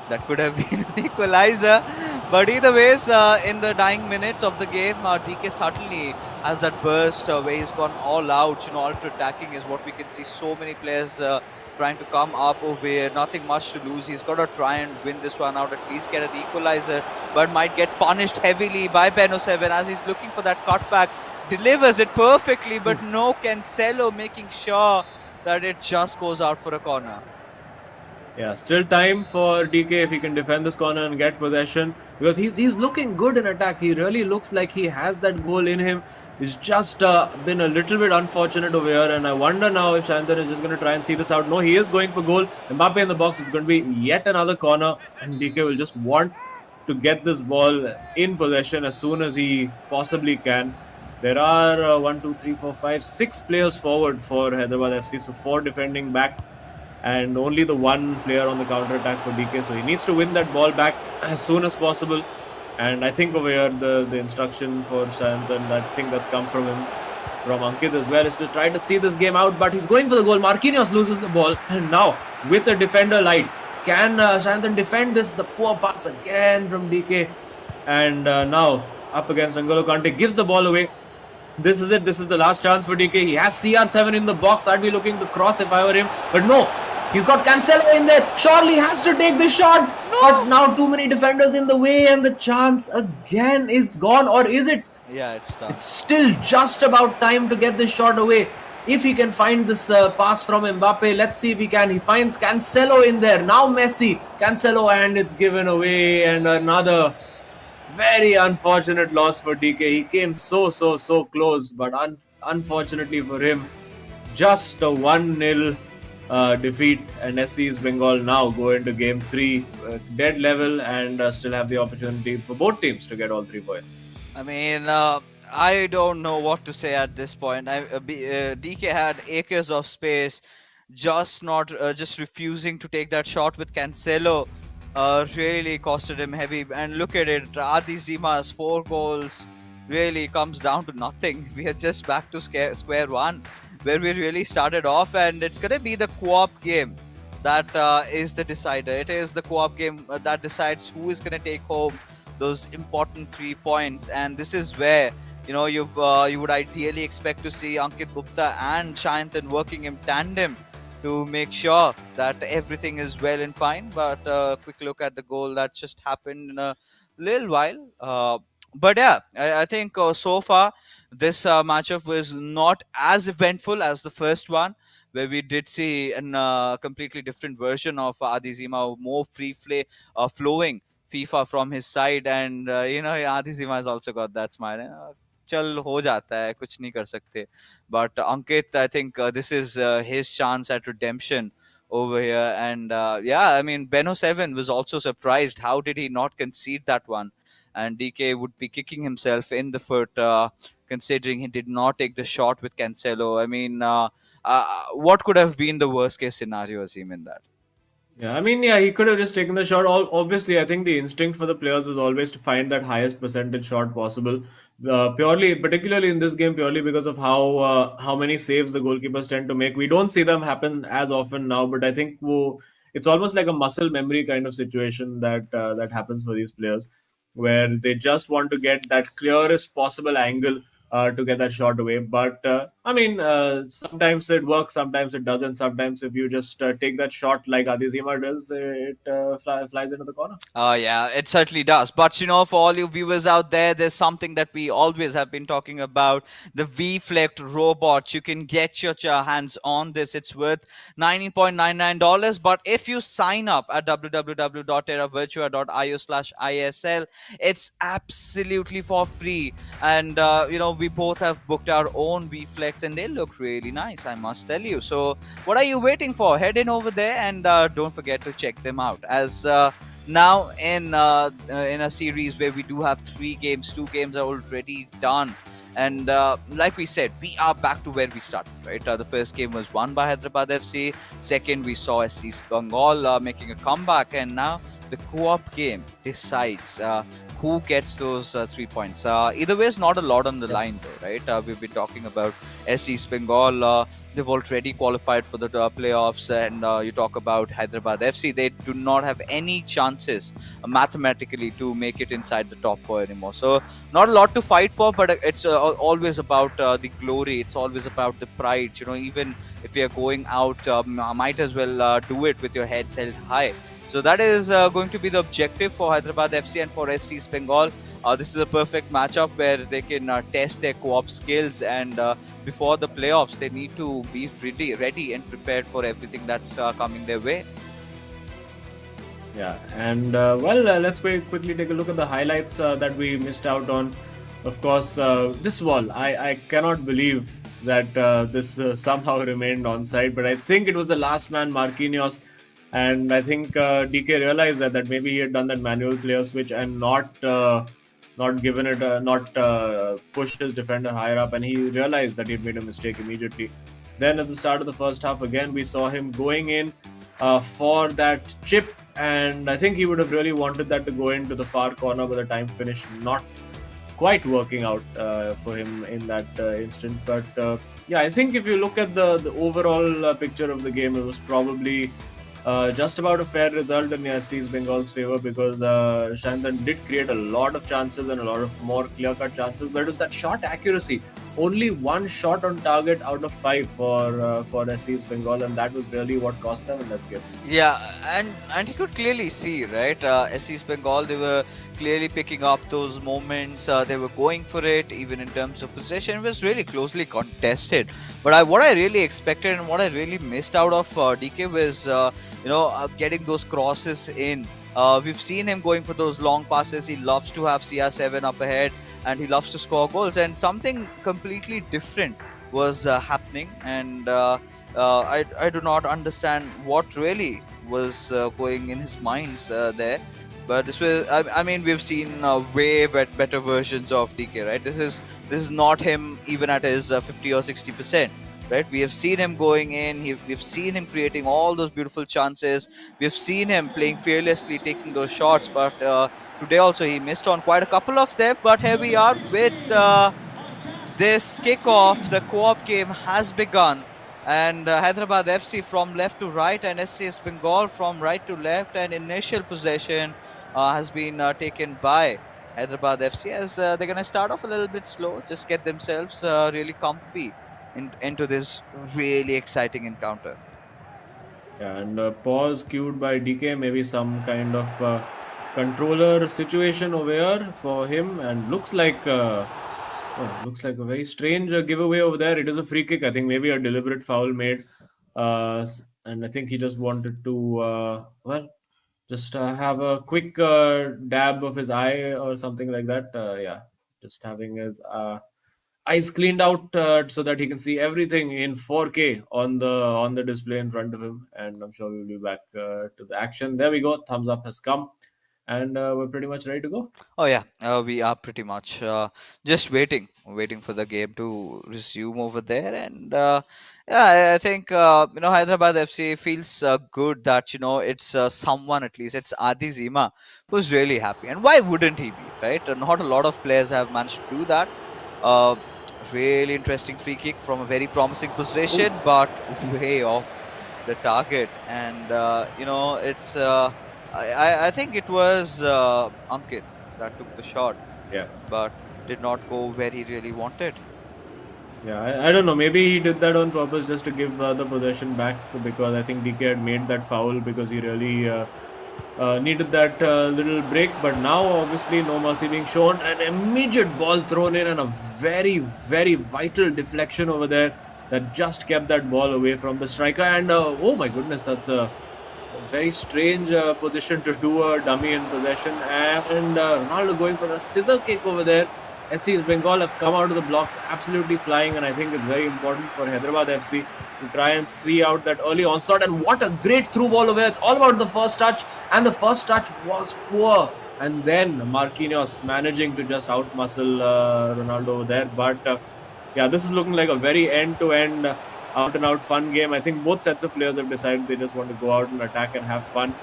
that could have been an equalizer. But either ways, in the dying minutes of the game, DK certainly has that burst where he's gone all out. Ultra attacking is what we can see. So many players trying to come up over here. Nothing much to lose. He's got to try and win this one out, at least get an equalizer, but might get punished heavily by Beno 7 as he's looking for that cutback. Delivers it perfectly, but no Cancelo making sure that it just goes out for a corner. Yeah, still time for DK if he can defend this corner and get possession, because he's looking good in attack. He really looks like he has that goal in him. He's just been a little bit unfortunate over here, and I wonder now if Shantan is just going to try and see this out. No, he is going for goal. Mbappe in the box. It's going to be yet another corner, and DK will just want to get this ball in possession as soon as he possibly can. There are 1, 2, 3, 4, 5, 6 players forward for Hyderabad FC, so 4 defending back, and only the one player on the counter attack for DK. So he needs to win that ball back as soon as possible. And I think over here the instruction for Shantan, I think that's come from him, from Ankit as well, is to try to see this game out. But he's going for the goal. Marquinhos loses the ball, and now with a defender light, can Shantan defend this? The poor pass again from DK, and now up against N'Golo Kante, gives the ball away. This is it. This is the last chance for DK. He has CR7 in the box. I'd be looking to cross if I were him. But no, he's got Cancelo in there. Surely has to take the shot. No. But now too many defenders in the way, and the chance again is gone. Or is it? Yeah, it's done. It's still just about time to get this shot away. If he can find this pass from Mbappe, let's see if he can. He finds Cancelo in there. Now Messi. Cancelo, and it's given away. And another very unfortunate loss for DK. He came so close, but unfortunately for him, just a 1-0 defeat, and SCEB Bengal now go into game 3 dead level, and still have the opportunity for both teams to get all 3 points. I mean, I don't know what to say at this point. DK had acres of space, just refusing to take that shot with Cancelo. Really costed him heavy. And look at it, Adi Zima's 4 goals really comes down to nothing. We are just back to square one, where we really started off, and it's going to be the co-op game that is the decider. It is the co-op game that decides who is going to take home those important 3 points, and this is where you would ideally expect to see Ankit Gupta and Shayantan working in tandem to make sure that everything is well and fine. But quick look at the goal that just happened in a little while. But yeah, I think so far this matchup was not as eventful as the first one, where we did see a completely different version of Adi Zima, more flowing FIFA from his side, and Adi Zima has also got that smile. चल हो जाता है, कुछ नहीं कर सकते. But Ankit, I think this is his chance at redemption over here. And yeah, I mean, Beno 7 was also surprised. How did he not concede that one? And DK would be kicking himself in the foot, considering he did not take the shot with Cancelo. I mean, what could have been the worst case scenario, Azim, in that? Yeah, I mean, yeah, he could have just taken the shot. Obviously, I think the instinct for the players is always to find that highest percentage shot possible. Particularly in this game, purely because of how many saves the goalkeepers tend to make. We don't see them happen as often now, but I think it's almost like a muscle memory kind of situation that happens for these players, where they just want to get that clearest possible angle to get that shot away. But I mean, sometimes it works, sometimes it doesn't. Sometimes if you just take that shot like Adizima does, it flies into the corner. Yeah, it certainly does. But for all you viewers out there, there's something that we always have been talking about: the VFlect robot. You can get your hands on this. It's worth $19.99. But if you sign up at www.terravirtua.io/ISL, it's absolutely for free. And we both have booked our own VFlex, and they look really nice, I must tell you. So, what are you waiting for? Head in over there and don't forget to check them out. As now in a series where we do have 3 games, 2 games are already done, and like we said, we are back to where we started, right? The first game was won by Hyderabad FC. Second, we saw SC Bengal making a comeback, and now the co-op game decides who gets those 3 points. Either way, it's not a lot on the line, though, right? We've been talking about SC Bengal. They've already qualified for the playoffs, and you talk about Hyderabad FC. They do not have any chances mathematically to make it inside the top 4 anymore. So not a lot to fight for, but it's always about the glory. It's always about the pride. Even if you're going out, might as well do it with your heads held high. So that is going to be the objective for Hyderabad FC and for SC Bengal. This is a perfect matchup where they can test their co-op skills, and before the playoffs, they need to be ready and prepared for everything that's coming their way. Yeah, and let's quickly take a look at the highlights that we missed out on. Of course, this wall, I cannot believe that this somehow remained onside, but I think it was the last man, Marquinhos, and I think DK realized that maybe he had done that manual player switch and not given it, not pushed his defender higher up, and he realized that he had made a mistake immediately. Then at the start of the first half, again, we saw him going in for that chip, and I think he would have really wanted that to go into the far corner, but the time finish not quite working out for him in that instant. But yeah, I think if you look at the overall picture of the game, it was probably just about a fair result in SC Bengal's favor, because Shantan did create a lot of chances and a lot of more clear-cut chances, but it was that shot accuracy. Only 1 shot on target out of 5 for SC Bengal, and that was really what cost them in that game. Yeah, and you could clearly see, right? SC Bengal, they were clearly picking up those moments. They were going for it, even in terms of possession. It was really closely contested. But what I really expected and what I really missed out of DK was, getting those crosses in. We've seen him going for those long passes. He loves to have CR7 up ahead, and he loves to score goals. And something completely different was happening, and I do not understand what really was going in his minds there. But this was, I mean, we've seen way better versions of DK, right? This is not him even at his 50 or 60%. Right, we have seen him going in. We've seen him creating all those beautiful chances. We've seen him playing fearlessly, taking those shots. But today also he missed on quite a couple of them. But here we are with this kickoff. The co-op game has begun, and Hyderabad FC from left to right, and SCS Bengal from right to left. And initial possession has been taken by Hyderabad FC, as they're going to start off a little bit slow, just get themselves really comfy into this really exciting encounter. Yeah, and pause cued by DK, maybe some kind of controller situation over here for him, and looks like a very strange giveaway over there. It is a free kick. I think maybe a deliberate foul made, and I think he just wanted to just have a quick dab of his eye or something like that. Yeah, just having his eyes cleaned out so that he can see everything in 4K on the display in front of him. And I'm sure we'll be back to the action. There we go. Thumbs up has come, and we're pretty much ready to go. Oh yeah, we are pretty much just waiting for the game to resume over there. And yeah, I think Hyderabad FC feels good that it's someone, at least it's Adi Zima, who's really happy. And why wouldn't he be, right? Not a lot of players have managed to do that. Uh, Really interesting free kick from a very promising position, but way off the target. And it's I think it was Ankit that took the shot. Yeah. But did not go where he really wanted. Yeah, I don't know. Maybe he did that on purpose just to give the possession back, because I think DK had made that foul because he really needed that little break. But now, obviously, no mercy being shown. An immediate ball thrown in and a very, very vital deflection over there that just kept that ball away from the striker. And oh my goodness, that's a very strange position to do a dummy in possession. And Ronaldo going for a scissor kick over there. SC's Bengal have come out of the blocks absolutely flying, and I think it's very important for Hyderabad FC to try and see out that early onslaught. And what a great through ball over there. It's all about the first touch, and the first touch was poor. And then Marquinhos managing to just outmuscle Ronaldo over there. But yeah, this is looking like a very end-to-end, out-and-out fun game. I think both sets of players have decided they just want to go out and attack and have fun.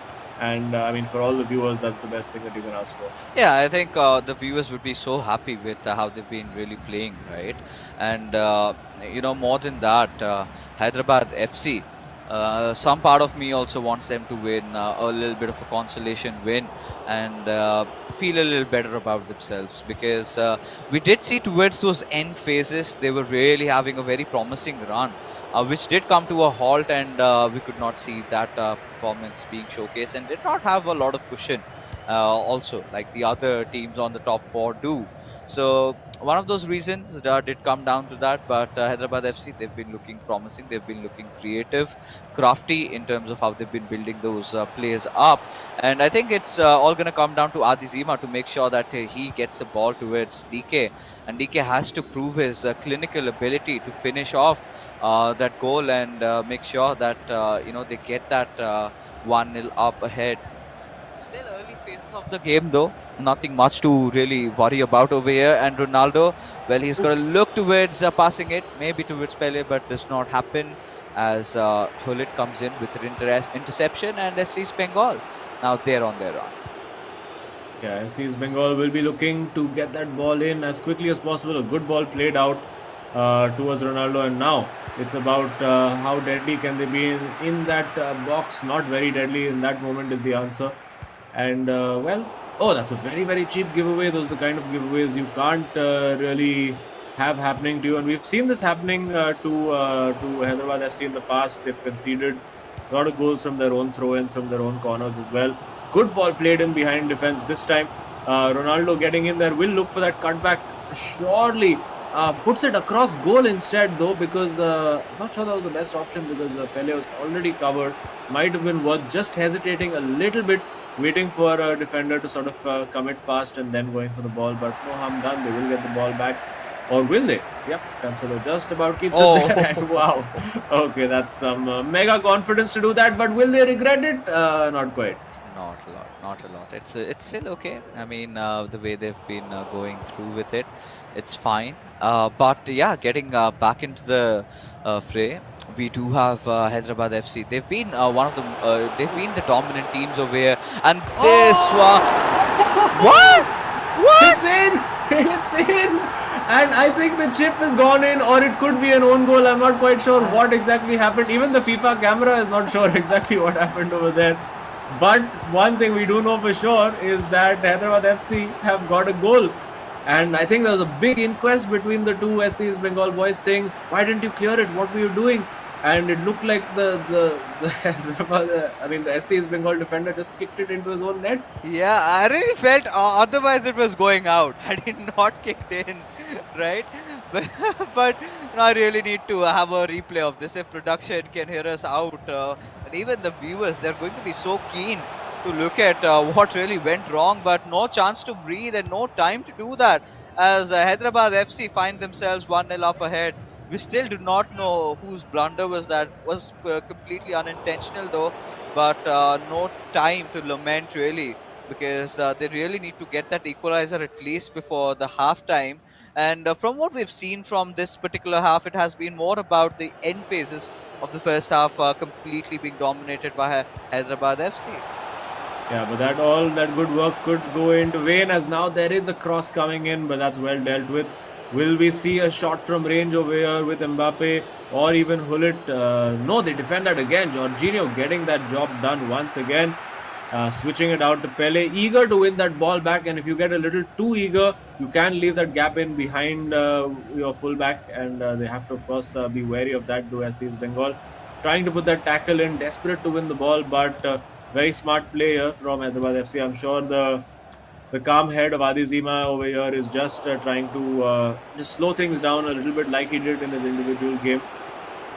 And I mean, for all the viewers, that's the best thing that you can ask for. Yeah, I think the viewers would be so happy with how they've been really playing, right? And more than that, Hyderabad FC. Some part of me also wants them to win a little bit of a consolation win and feel a little better about themselves, because we did see towards those end phases they were really having a very promising run, which did come to a halt, and we could not see that performance being showcased, and did not have a lot of cushion also like the other teams on the top four do. So one of those reasons did come down to that, but Hyderabad FC, they've been looking promising, they've been looking creative, crafty in terms of how they've been building those players up, and I think it's all going to come down to Adi Zima to make sure that he gets the ball towards DK, and DK has to prove his clinical ability to finish off that goal and make sure that they get that 1-0 up ahead. Still early phases of the game though, nothing much to really worry about over here. And Ronaldo, well, he's got to look towards passing it, maybe towards Pele, but does not happen as Hullet comes in with an interception, and SC's Bengal now they're on their run. Yeah, SC's Bengal will be looking to get that ball in as quickly as possible. A good ball played out towards Ronaldo, and now it's about how deadly can they be in that box. Not very deadly in that moment is the answer. And that's a very, very cheap giveaway. Those are the kind of giveaways you can't really have happening to you. And we've seen this happening to Hyderabad FC in the past. They've conceded a lot of goals from their own throw-ins, from their own corners as well. Good ball played in behind defense this time. Ronaldo getting in there, will look for that cutback. Surely puts it across goal instead though, because I'm not sure that was the best option, because Pele was already covered. Might have been worth just hesitating a little bit, waiting for a defender to sort of commit past and then going for the ball. But no harm done. They will get the ball back. Or will they? Yep, Cancelo just about keeps it there. Wow. Okay, that's some mega confidence to do that. But will they regret it? Not quite. Not a lot. It's still okay. I mean, the way they've been going through with it, it's fine. But yeah, getting back into the fray, we do have Hyderabad FC. They've been they've been the dominant teams over here, and this one, what? It's in! It's in! And I think the chip has gone in, or it could be an own goal. I'm not quite sure what exactly happened. Even the FIFA camera is not sure exactly what happened over there. But one thing we do know for sure is that Hyderabad FC have got a goal. And I think there was a big inquest between the two SC's Bengal boys saying, why didn't you clear it? What were you doing? And it looked like the SC's Bengal defender just kicked it into his own net. Yeah, I really felt otherwise it was going out had it not kicked in, right? But I really need to have a replay of this. If production can hear us out, and even the viewers, they're going to be so keen to look at what really went wrong, but no chance to breathe and no time to do that, as Hyderabad FC find themselves 1-0 up ahead. We still do not know whose blunder was that. Was completely unintentional though, but no time to lament really, because they really need to get that equalizer at least before the half time. And from what we've seen from this particular half, it has been more about the end phases of the first half completely being dominated by Hyderabad FC. Yeah, but that good work could go into vain, as now there is a cross coming in, but that's well dealt with. Will we see a shot from range over here with Mbappe or even Hullet? No, they defend that again. Jorginho getting that job done once again. switching it out to Pele, eager to win that ball back. And if you get a little too eager, you can leave that gap in behind your fullback, and they have to, of course, be wary of that. Do SC's Bengal trying to put that tackle in, desperate to win the ball, but very smart play here from Hyderabad FC. I'm sure the calm head of Adi Zima over here is just trying to just slow things down a little bit, like he did in his individual game.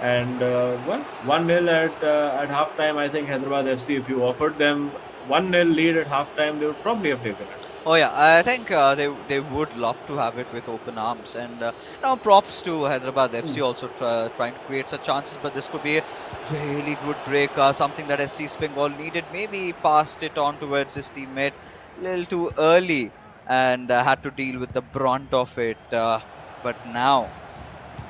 And well, 1-0 at halftime. I think Hyderabad FC, if you offered them 1-0 lead at halftime, they would probably have taken it. Oh yeah, I think they would love to have it with open arms, and now props to Hyderabad FC also trying to create such chances. But this could be a really good break, something that SC Bengal needed. Maybe passed it on towards his teammate a little too early, and had to deal with the brunt of it. But now,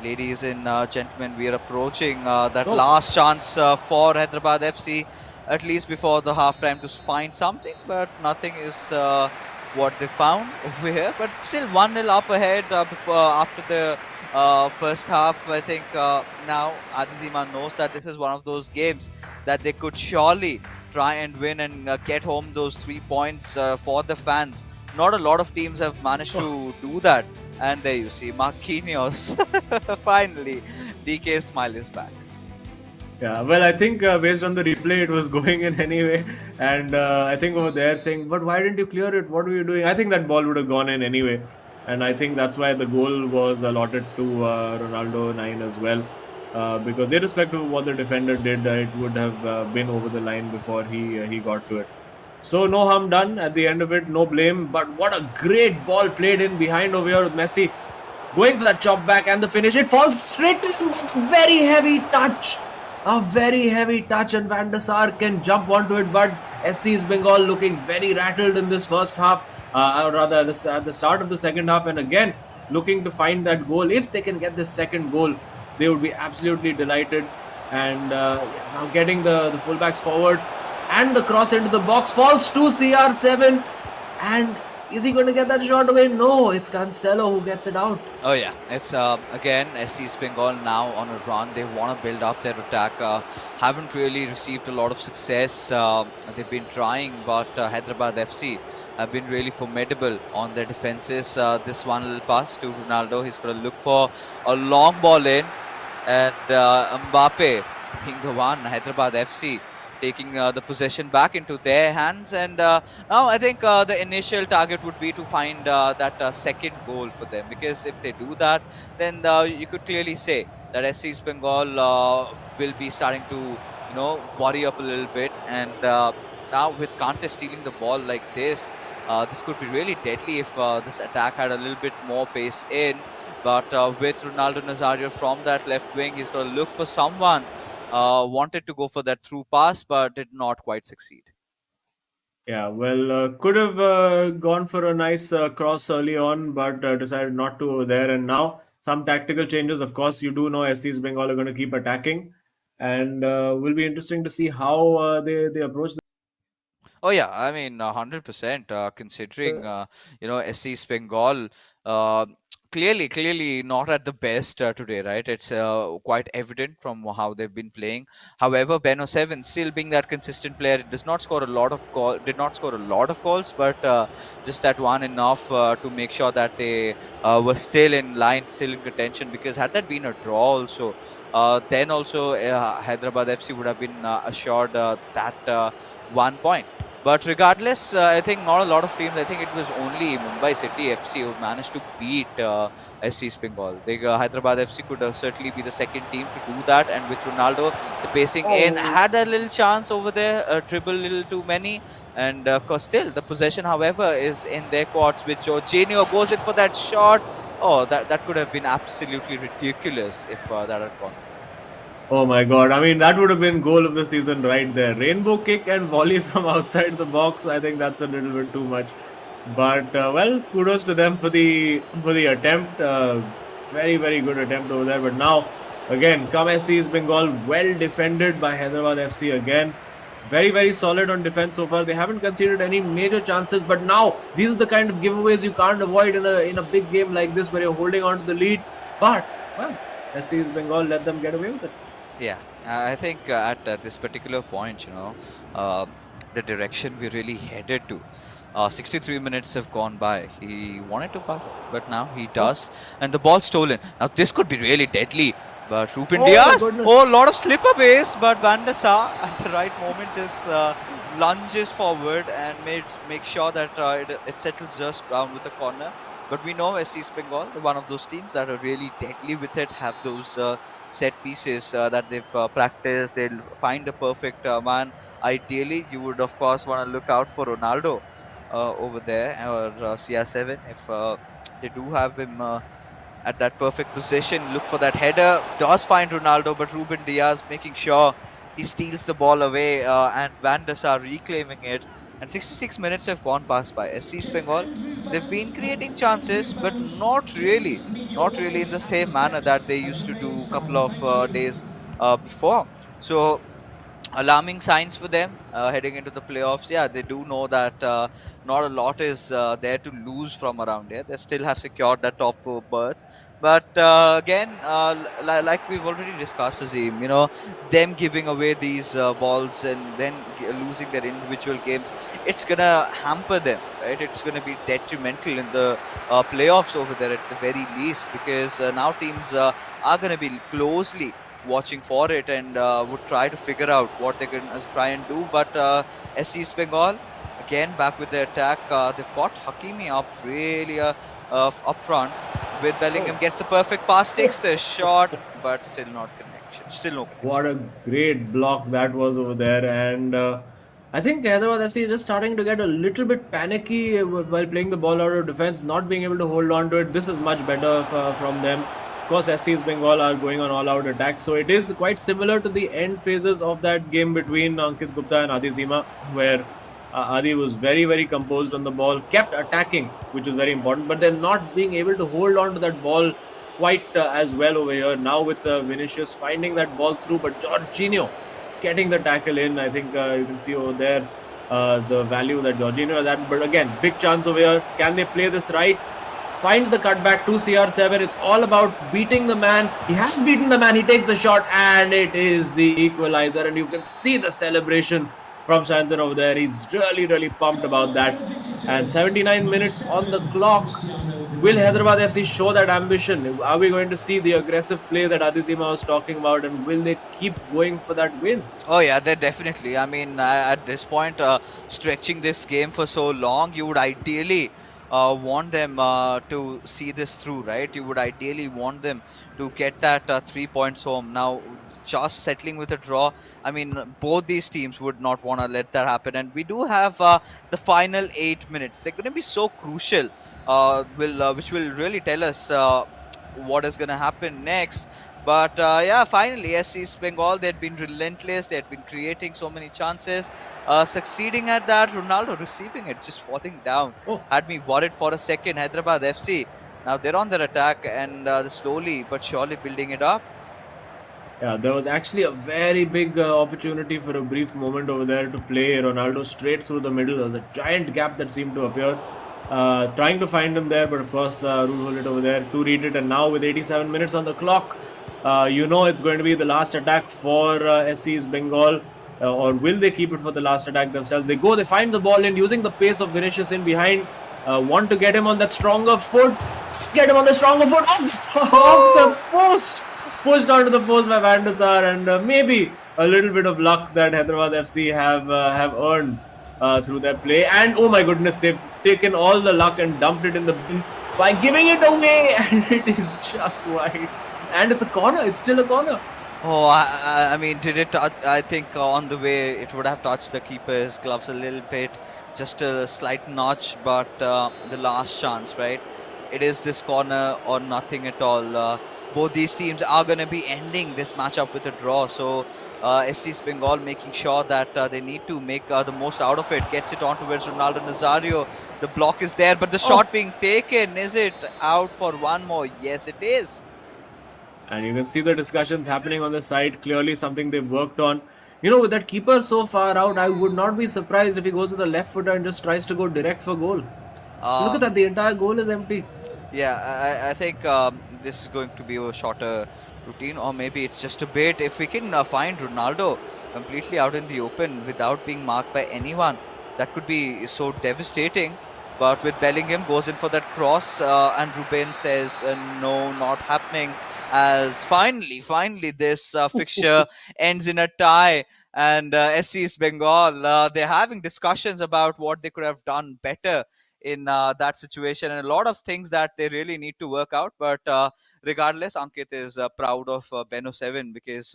ladies and gentlemen, we are approaching that last chance for Hyderabad FC, at least before the halftime, to find something, but nothing is what they found over here. But still 1-0 up ahead after the first half. I think now Adizima knows that this is one of those games that they could surely try and win and get home those 3 points for the fans. Not a lot of teams have managed to do that. And there you see Marquinhos. Finally, DK's smile is back. Yeah, well, I think based on the replay, it was going in anyway. And I think over there saying, but why didn't you clear it? What were you doing? I think that ball would have gone in anyway. And I think that's why the goal was allotted to Ronaldo 9 as well. Because irrespective of what the defender did, it would have been over the line before he got to it. So no harm done at the end of it, no blame. But what a great ball played in behind over here with Messi. Going for that chop back and the finish. It falls straight to very heavy touch. A very heavy touch, and Van der Sar can jump onto it. But SC's Bengal looking very rattled in this first half. Or rather at the start of the second half. And again, looking to find that goal. If they can get this second goal, they would be absolutely delighted. And now getting the fullbacks forward. And the cross into the box falls to CR7. And is he going to get that shot away? No, it's Cancelo who gets it out. Oh yeah, it's again SC Bengal now on a run. They want to build up their attack. Haven't really received a lot of success. They've been trying, but Hyderabad FC have been really formidable on their defenses. This one little pass to Ronaldo. He's going to look for a long ball in, and Mbappe being the one. Hyderabad FC taking the possession back into their hands, and now I think the initial target would be to find that second goal for them, because if they do that, then you could clearly say that SC Bengal will be starting to worry up a little bit. And now with Kante stealing the ball like this, this could be really deadly if this attack had a little bit more pace in. But with Ronaldo Nazario from that left wing, he's going to look for someone. Wanted to go for that through pass, but did not quite succeed. Yeah, well, could have gone for a nice cross early on, but decided not to over there. And now some tactical changes. Of course, you do know SC's Bengal are going to keep attacking, and will be interesting to see how they approach. Oh yeah, I mean 100%. Considering SC Bengal. Clearly not at the best today, right? It's quite evident from how they've been playing. However, Beno 7 still being that consistent player, did not score a lot of goals, but just that one enough to make sure that they were still in line, still in contention. Because had that been a draw also, then also Hyderabad FC would have been assured that 1 point. But regardless, I think not a lot of teams. I think it was only Mumbai City FC who managed to beat SC Bengal. Hyderabad FC could certainly be the second team to do that. And with Ronaldo, the pacing in, had a little chance over there, dribble a little too many. And still, the possession, however, is in their courts, with Jorginho goes in for that shot. Oh, that could have been absolutely ridiculous if that had gone. Oh my God. I mean, that would have been goal of the season right there. Rainbow kick and volley from outside the box. I think that's a little bit too much. But, well, kudos to them for the attempt. Very, very good attempt over there. But now, again, SC's Bengal well defended by Hyderabad FC again. Very, very solid on defense so far. They haven't conceded any major chances. But now, these are the kind of giveaways you can't avoid in a big game like this, where you're holding on to the lead. But, well, SC's Bengal let them get away with it. Yeah, I think at this particular point, the direction we're really headed to. 63 minutes have gone by. He wanted to pass it, but now he Oh, does. And the ball's stolen. Now this could be really deadly. But Rupen oh my Diaz, goodness. oh, a lot of slipper base, but Van der Sar at the right moment just lunges forward and make sure that it settles just down with a corner. But we know SC Bengal, one of those teams that are really deadly with it, have those set pieces that they've practiced. They'll find the perfect man. Ideally, you would of course want to look out for Ronaldo over there, or CR7 if they do have him at that perfect position. Look for that header. Does find Ronaldo, but Ruben Diaz making sure he steals the ball away, and Van der Sar reclaiming it. And 66 minutes have gone past by. SC Bengal, they've been creating chances, but not really in the same manner that they used to do a couple of days before. So alarming signs for them heading into the playoffs. Yeah, they do know that not a lot is there to lose from around here. They still have secured that top four berth. But again, like we've already discussed, Azim, them giving away these balls and then losing their individual games, it's gonna hamper them, right? It's gonna be detrimental in the playoffs over there at the very least, because now teams are gonna be closely watching for it and would try to figure out what they can try and do. But SC Bengal, again, back with the attack. They've got Hakimi up really up front. With Bellingham gets the perfect pass, takes the shot, but still not connection. Still no connection. What a great block that was over there. And I think Hyderabad FC is just starting to get a little bit panicky while playing the ball out of defense, not being able to hold on to it. This is much better from them. Of course, SC's Bengal are going on all-out attack. So it is quite similar to the end phases of that game between Ankit Gupta and Adi Zima, where Adi was very, very composed on the ball, kept attacking, which is very important, but they're not being able to hold on to that ball quite as well over here. Now with Vinicius finding that ball through, but Jorginho getting the tackle in. I think you can see over there the value that Jorginho has had. But again, big chance over here. Can they play this right? Finds the cutback to CR7. It's all about beating the man. He has beaten the man. He takes the shot, and it is the equalizer. And you can see the celebration from Shantan over there. He's really, really pumped about that. And 79 minutes on the clock. Will Hyderabad FC show that ambition? Are we going to see the aggressive play that Adizima was talking about? And will they keep going for that win? Oh yeah, they definitely. I mean, at this point, stretching this game for so long, you would ideally want them to see this through, right? You would ideally want them to get that 3 points home. Now, just settling with a draw, I mean, both these teams would not want to let that happen. And we do have the final 8 minutes. They're going to be so crucial, which will really tell us what is going to happen next. But yeah, finally, SC Bengal, they had been relentless. They had been creating so many chances, succeeding at that. Ronaldo receiving it, just falling down. Oh. Had me worried for a second. Hyderabad FC, now they're on their attack and slowly but surely building it up. Yeah, there was actually a very big opportunity for a brief moment over there to play Ronaldo straight through the middle. There was a giant gap that seemed to appear. Trying to find him there, but of course, Rule Hullet over there to read it. And now with 87 minutes on the clock, it's going to be the last attack for SC's Bengal. Or will they keep it for the last attack themselves? They go, they find the ball in, using the pace of Vinicius in behind. Want to get him on that stronger foot. Let's get him on the stronger foot off the post. Pushed onto the post by Van der Sar, and maybe a little bit of luck that Hyderabad FC have earned through their play. And oh my goodness, they've taken all the luck and dumped it in the bin by giving it away, and it is just wide. And it's a corner. It's still a corner. Oh, I mean, did it? I think on the way it would have touched the keeper's gloves a little bit, just a slight notch. But the last chance, right? It is this corner or nothing at all. Both these teams are going to be ending this matchup with a draw. So SC Bengal making sure that they need to make the most out of it. Gets it on towards Ronaldo Nazario. The block is there, but the shot being taken. Is it out for one more? Yes, it is. And you can see the discussions happening on the side. Clearly something they've worked on. With that keeper so far out, I would not be surprised if he goes with the left footer and just tries to go direct for goal. Look at that, the entire goal is empty. Yeah, I think this is going to be a shorter routine, or maybe it's just a bait. If we can find Ronaldo completely out in the open without being marked by anyone. That could be so devastating. But with Bellingham goes in for that cross, and Ruben says, no, not happening. As finally, this fixture ends in a tie, and SC's Bengal, they're having discussions about what they could have done better in that situation, and a lot of things that they really need to work out. But regardless, Ankit is proud of Beno 7 because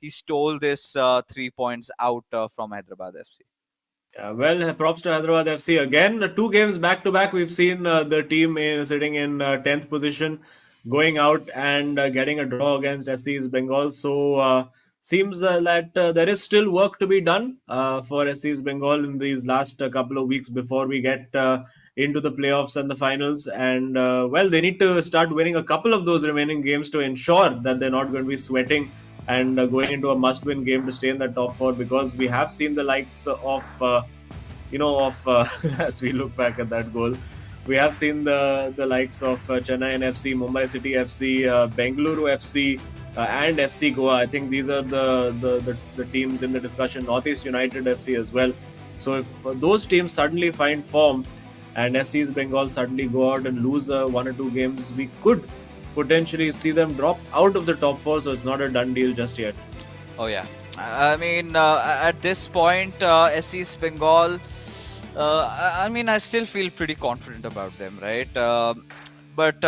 he stole this 3 points out from Hyderabad FC. Yeah, well, props to Hyderabad FC again. 2 games back to back. We've seen the team sitting in 10th position, going out and getting a draw against SC's Bengal. So seems that there is still work to be done for SC's Bengal in these last couple of weeks before we get into the playoffs and the finals. And well, they need to start winning a couple of those remaining games to ensure that they're not going to be sweating and going into a must-win game to stay in the top 4, because we have seen the likes of as we look back at that goal, we have seen the likes of Chennai FC, Mumbai City FC, Bengaluru FC, and FC Goa. I think these are the teams in the discussion. Northeast United FC as well. So if those teams suddenly find form and SC's Bengal suddenly go out and lose 1 or 2 games, we could potentially see them drop out of the top 4. So it's not a done deal just yet. Oh yeah, I mean at this point, SC's Bengal. I mean, I still feel pretty confident about them, right? But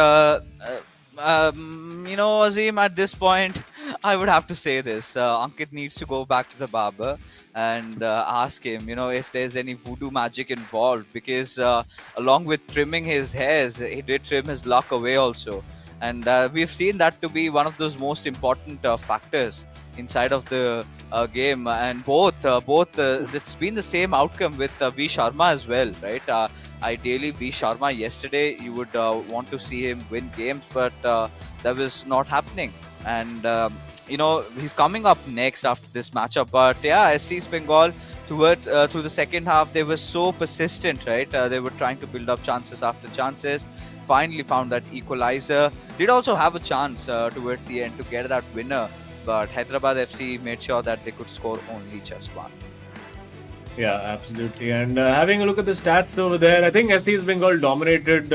Azim, at this point, I would have to say this: Ankit needs to go back to the barber and ask him, if there's any voodoo magic involved, because along with trimming his hairs, he did trim his luck away also, and we've seen that to be one of those most important factors inside of the game. And both it's been the same outcome with V Sharma as well, right? Ideally, V Sharma yesterday, you would want to see him win games, but that was not happening. And he's coming up next after this matchup. But yeah, SC's Bengal through the second half, they were so persistent, right? They were trying to build up chances after chances. Finally found that equalizer. Did also have a chance towards the end to get that winner, but Hyderabad FC made sure that they could score only just one. Yeah, absolutely. And having a look at the stats over there, I think SC's Bengal dominated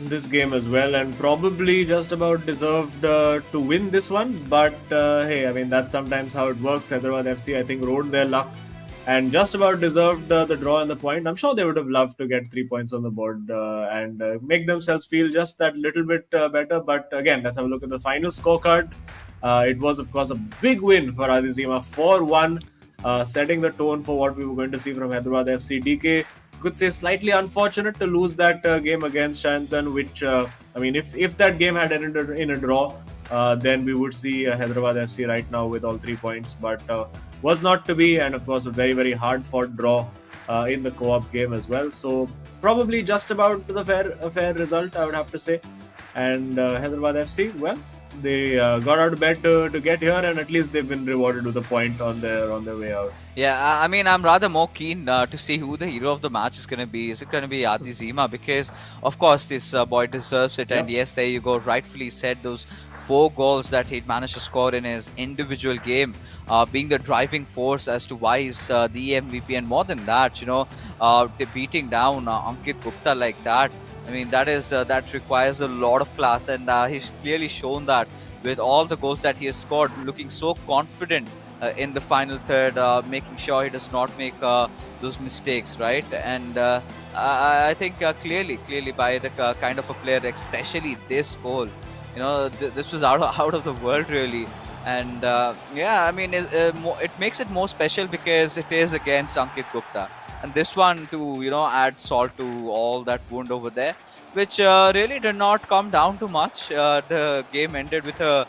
this game as well, and probably just about deserved to win this one. But hey, I mean, that's sometimes how it works. Hyderabad FC, I think, rode their luck and just about deserved the draw and the point. I'm sure they would have loved to get 3 points on the board and make themselves feel just that little bit better. But again, let's have a look at the final scorecard. It was, of course, a big win for Adizima, 4-1, setting the tone for what we were going to see from Hyderabad FC. DK, could say slightly unfortunate to lose that game against Shantan, which, I mean, if that game had ended in a draw, then we would see Hyderabad FC right now with all 3 points. But was not to be, and of course, a very, very hard-fought draw in the co-op game as well. So probably just about a fair result, I would have to say. And Hyderabad FC, well, they got out of bed to get here, and at least they've been rewarded with a point on their way out. Yeah, I mean, I'm rather more keen to see who the hero of the match is going to be. Is it going to be Adi Zima? Because, of course, this boy deserves it. And yes, there you go. Rightfully said, those 4 goals that he managed to score in his individual game, being the driving force as to why he's the MVP. And more than that, beating down Ankit Gupta like that. I mean, that requires a lot of class, and he's clearly shown that with all the goals that he has scored, looking so confident in the final third, making sure he does not make those mistakes, right? And I think clearly by the kind of a player, especially this goal, this was out of the world really. And yeah, I mean, it makes it more special because it is against Ankit Gupta. And this one to add salt to all that wound over there, which really did not come down to much. The game ended with a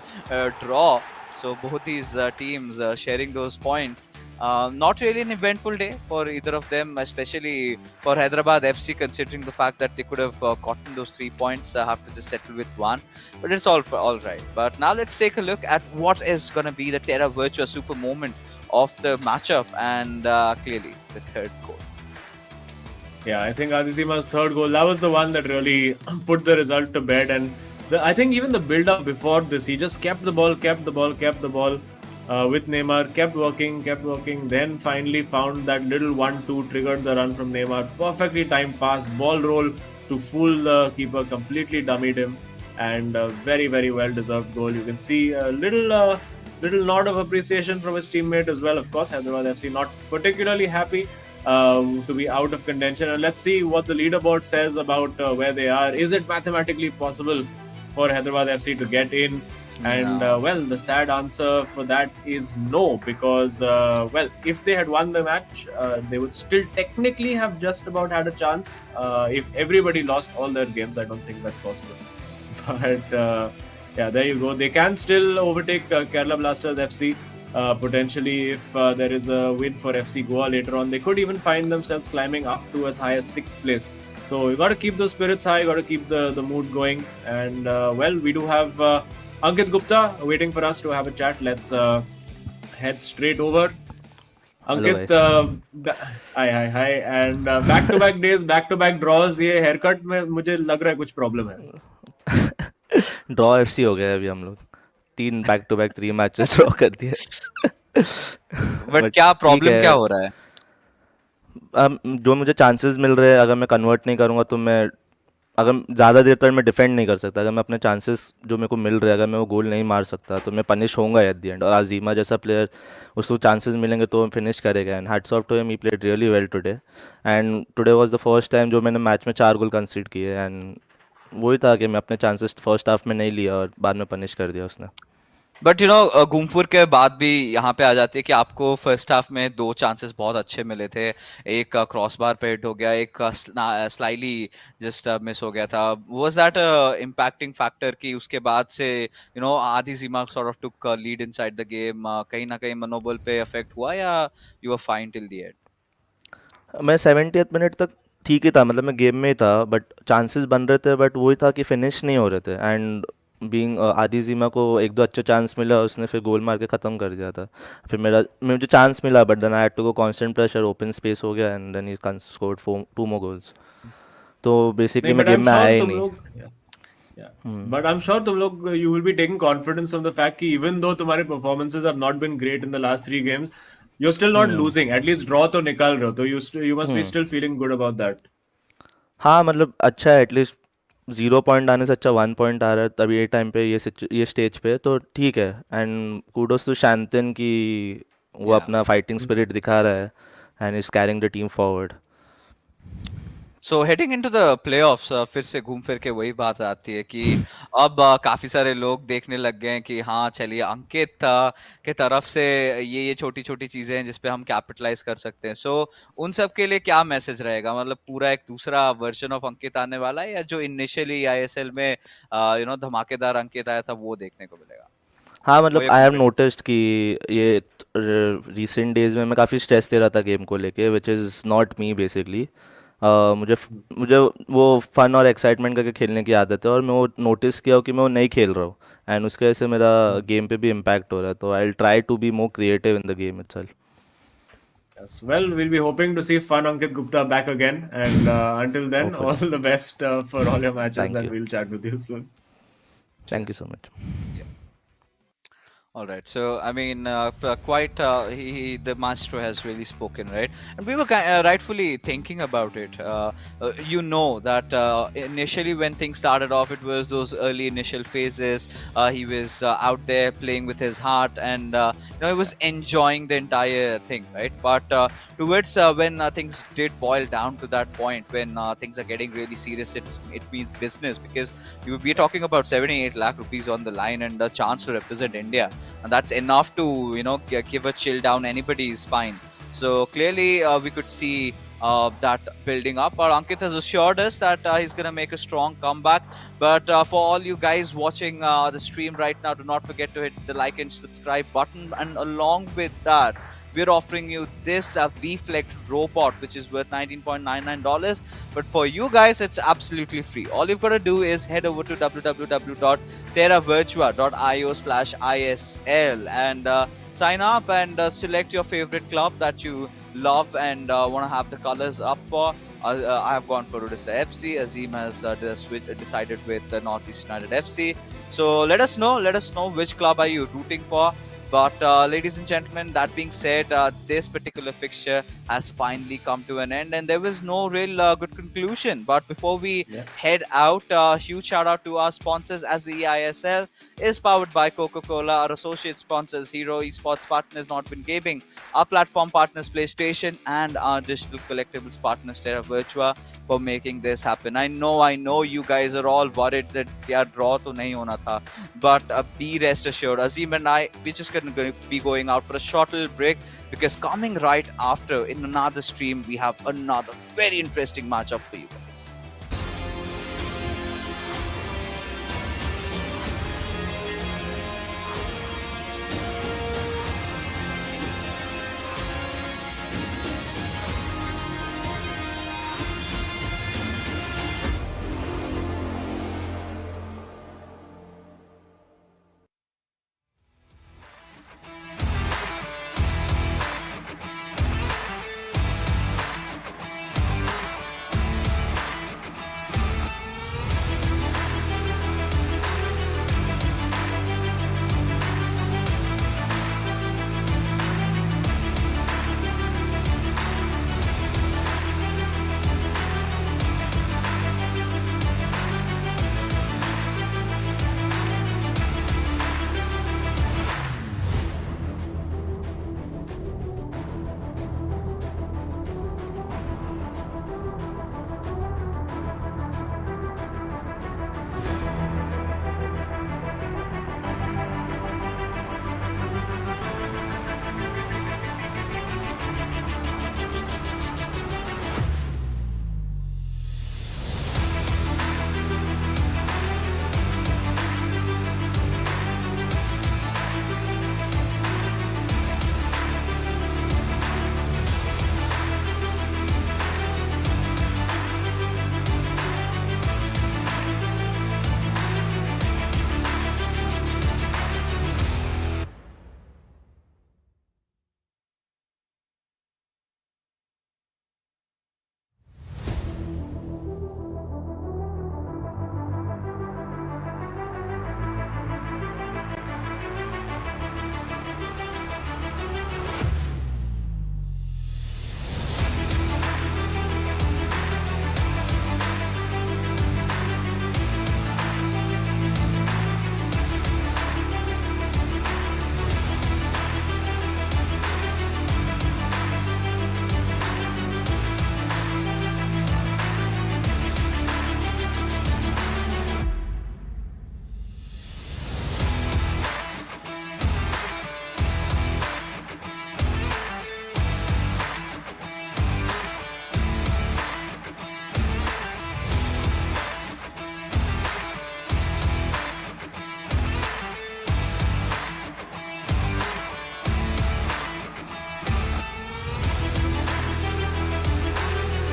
draw, so both these teams sharing those points. Not really an eventful day for either of them, especially for Hyderabad FC, considering the fact that they could have gotten those 3 points, have to just settle with 1. But it's all right. But now let's take a look at what is going to be the Terra Virtua super moment of the matchup, and clearly the third goal. Yeah, I think Adizima's third goal, that was the one that really put the result to bed. And I think even the build-up before this, he just kept the ball, with Neymar, kept working, then finally found that little 1-2, triggered the run from Neymar, perfectly timed pass, ball roll to fool the keeper, completely dummied him, and a very, very well deserved goal. You can see a little nod of appreciation from his teammate as well. Of course, Hyderabad FC not particularly happy to be out of contention. And let's see what the leaderboard says about where they are. Is it mathematically possible for Hyderabad FC to get in? And No. well, the sad answer for that is no, because well, if they had won the match, they would still technically have just about had a chance. If everybody lost all their games, I don't think that's possible. But yeah, there you go. They can still overtake Kerala Blasters FC potentially if there is a win for FC Goa later on. They could even find themselves climbing up to as high as 6th place. So you got to keep those spirits high, got to keep the mood going. And well, we do have Ankit Gupta waiting for us to have a chat. Let's head straight over. Ankit, hi, and back-to-back days, back-to-back draws. ये haircut में मुझे लग रहा है कुछ problem है. Draw FC हो गया अभी हम लोग 3 back to back 3 matches draw कर दिए. बट क्या ठीक प्रॉब्लम है. क्या हो रहा है? जो मुझे चांसेस मिल रहे हैं, अगर मैं कन्वर्ट नहीं करूँगा तो मैं, अगर ज़्यादा देर तक मैं डिफेंड नहीं कर सकता. अगर मैं अपने चांसेस जो मेरे को मिल रहे हैं, अगर मैं वो गोल नहीं मार सकता तो मैं पनिश होऊंगा एट द एंड. और अजीमा जैसा प्लेयर, उसको चांसेस मिलेंगे तो फिनिश करेगा. And hats off to him, he played really well today. And today was the first time जो मैंने मैच में 4 गोल कंसीड किए. एंड वही था कि मैं अपने चांसेस फर्स्ट हाफ में नहीं लिया और बाद में पनिश कर दिया उसने. बट यू नो गुमपुर के बाद भी यहाँ पे आ जाती है कि आपको फर्स्ट हाफ में 2 चांसेस बहुत अच्छे मिले थे. एक क्रॉस बार पे हिट हो गया, एक स्लाइली जस्ट मिस हो गया था. वाज दैट इम्पैक्टिंग फैक्टर कि उसके बाद से यू नो आधी सीमा sort of took lead inside the game? कहीं ना कहीं मनोबल पे इफेक्ट हुआ या you were fine till the end? मैं 70th मिनट तक ठीक ही था, मतलब मैं गेम में ही था. बट चांसेस बन रहे थे, बट वही था कि फिनिश नहीं हो रहे थे. एंड बीइंग आदि जीमा को 1-2 अच्छे चांस मिला, उसने फिर गोल मार के ख़त्म कर दिया था. फिर मुझे चांस मिला, but then I had to go constant pressure, open space हो गया, and then he scored 2 more goals. तो बेसिकली नहीं, मैं but गेम I'm में आया sure ही तुम नहीं. लोग, but I'm sure तुम लोग you will be taking confidence from the fact कि even though तुम्हारे performances have not been great in the last 3 games, you're still not losing. At least draw तो निकाल रहे हो, तो you must be still feeling good about that. हाँ, मतलब अच्छा है. एटलीस्ट 0 पॉइंट आने से अच्छा 1 पॉइंट आ रहा है तभी ये टाइम पे, ये स्टेज पे, तो ठीक है. एंड कूडोस टू शांतन कि वो Yeah. अपना फाइटिंग स्पिरिट दिखा रहा है and is carrying the team forward. So heading into the playoffs, फिर से घूम फिर के वही बात आती है कि अब काफी सारे लोग देखने लग गए हैं कि हाँ चलिए अंकित के तरफ से ये छोटी छोटी चीजें हैं जिसपे हम कैपिटलाइज कर सकते हैं. सो उन सब के लिए क्या मैसेज रहेगा? मतलब पूरा एक दूसरा वर्जन ऑफ अंकित आने वाला है या जो इनिशियली आईएसएल में यू नो धमाकेदार अंकित आया था वो देखने को मिलेगा? हाँ, मतलब कोई आई हैव comment? नोटिस्ड कि ये रिसेंट डेज में मैं काफ़ी स्ट्रेस दे रहा था गेम को लेके, which is not me basically. मुझे वो फन और एक्साइटमेंट करके खेलने की आदत है, और मैं वो नोटिस किया कि मैं वो नहीं खेल रहा हूँ. एंड उसकी वजह से मेरा गेम पे भी इम्पैक्ट हो रहा है. तो I will try to be more creative in the game itself. Yes, well, we'll be hoping to see fun Ankit Gupta back again, and until then, Hopefully. all the best for all your matches, Thank and you. we'll chat with you soon. Thank you so much. All right, so I mean, quite the maestro has really spoken, right? And we were rightfully thinking about it. You know that initially when things started off, it was those early initial phases. He was out there playing with his heart, and you know he was enjoying the entire thing, right? But towards when things did boil down to that point, when things are getting really serious, it means business, because we're talking about 78 lakh rupees on the line and a chance to represent India. And that's enough to you know give a chill down anybody's spine. So clearly we could see that building up. But Ankit has assured us that he's going to make a strong comeback. But for all you guys watching the stream right now, do not forget to hit the like and subscribe button, and along with that we're offering you this VFlex robot, which is worth $19.99. But for you guys, it's absolutely free. All you've got to do is head over to www.terravirtua.io/ISL and sign up and select your favorite club that you love and want to have the colors up for. I have gone for Odisha FC. Azim has decided with the Northeast United FC. So let us know which club are you rooting for. But ladies and gentlemen, that being said, this particular fixture has finally come to an end, and there was no real good conclusion. But before we Yeah. head out, huge shout out to our sponsors, as the eISL is powered by Coca-Cola. Our associate sponsors, Hero Esports partners, Not Been Gaming, our platform partners, PlayStation, and our digital collectibles partners, Terra Virtua, for making this happen. I know you guys are all worried that their draw to nahi hona tha, but be rest assured, Azim and I, we're just going to be going out for a short little break, because coming right after in another stream, we have another very interesting matchup for you guys.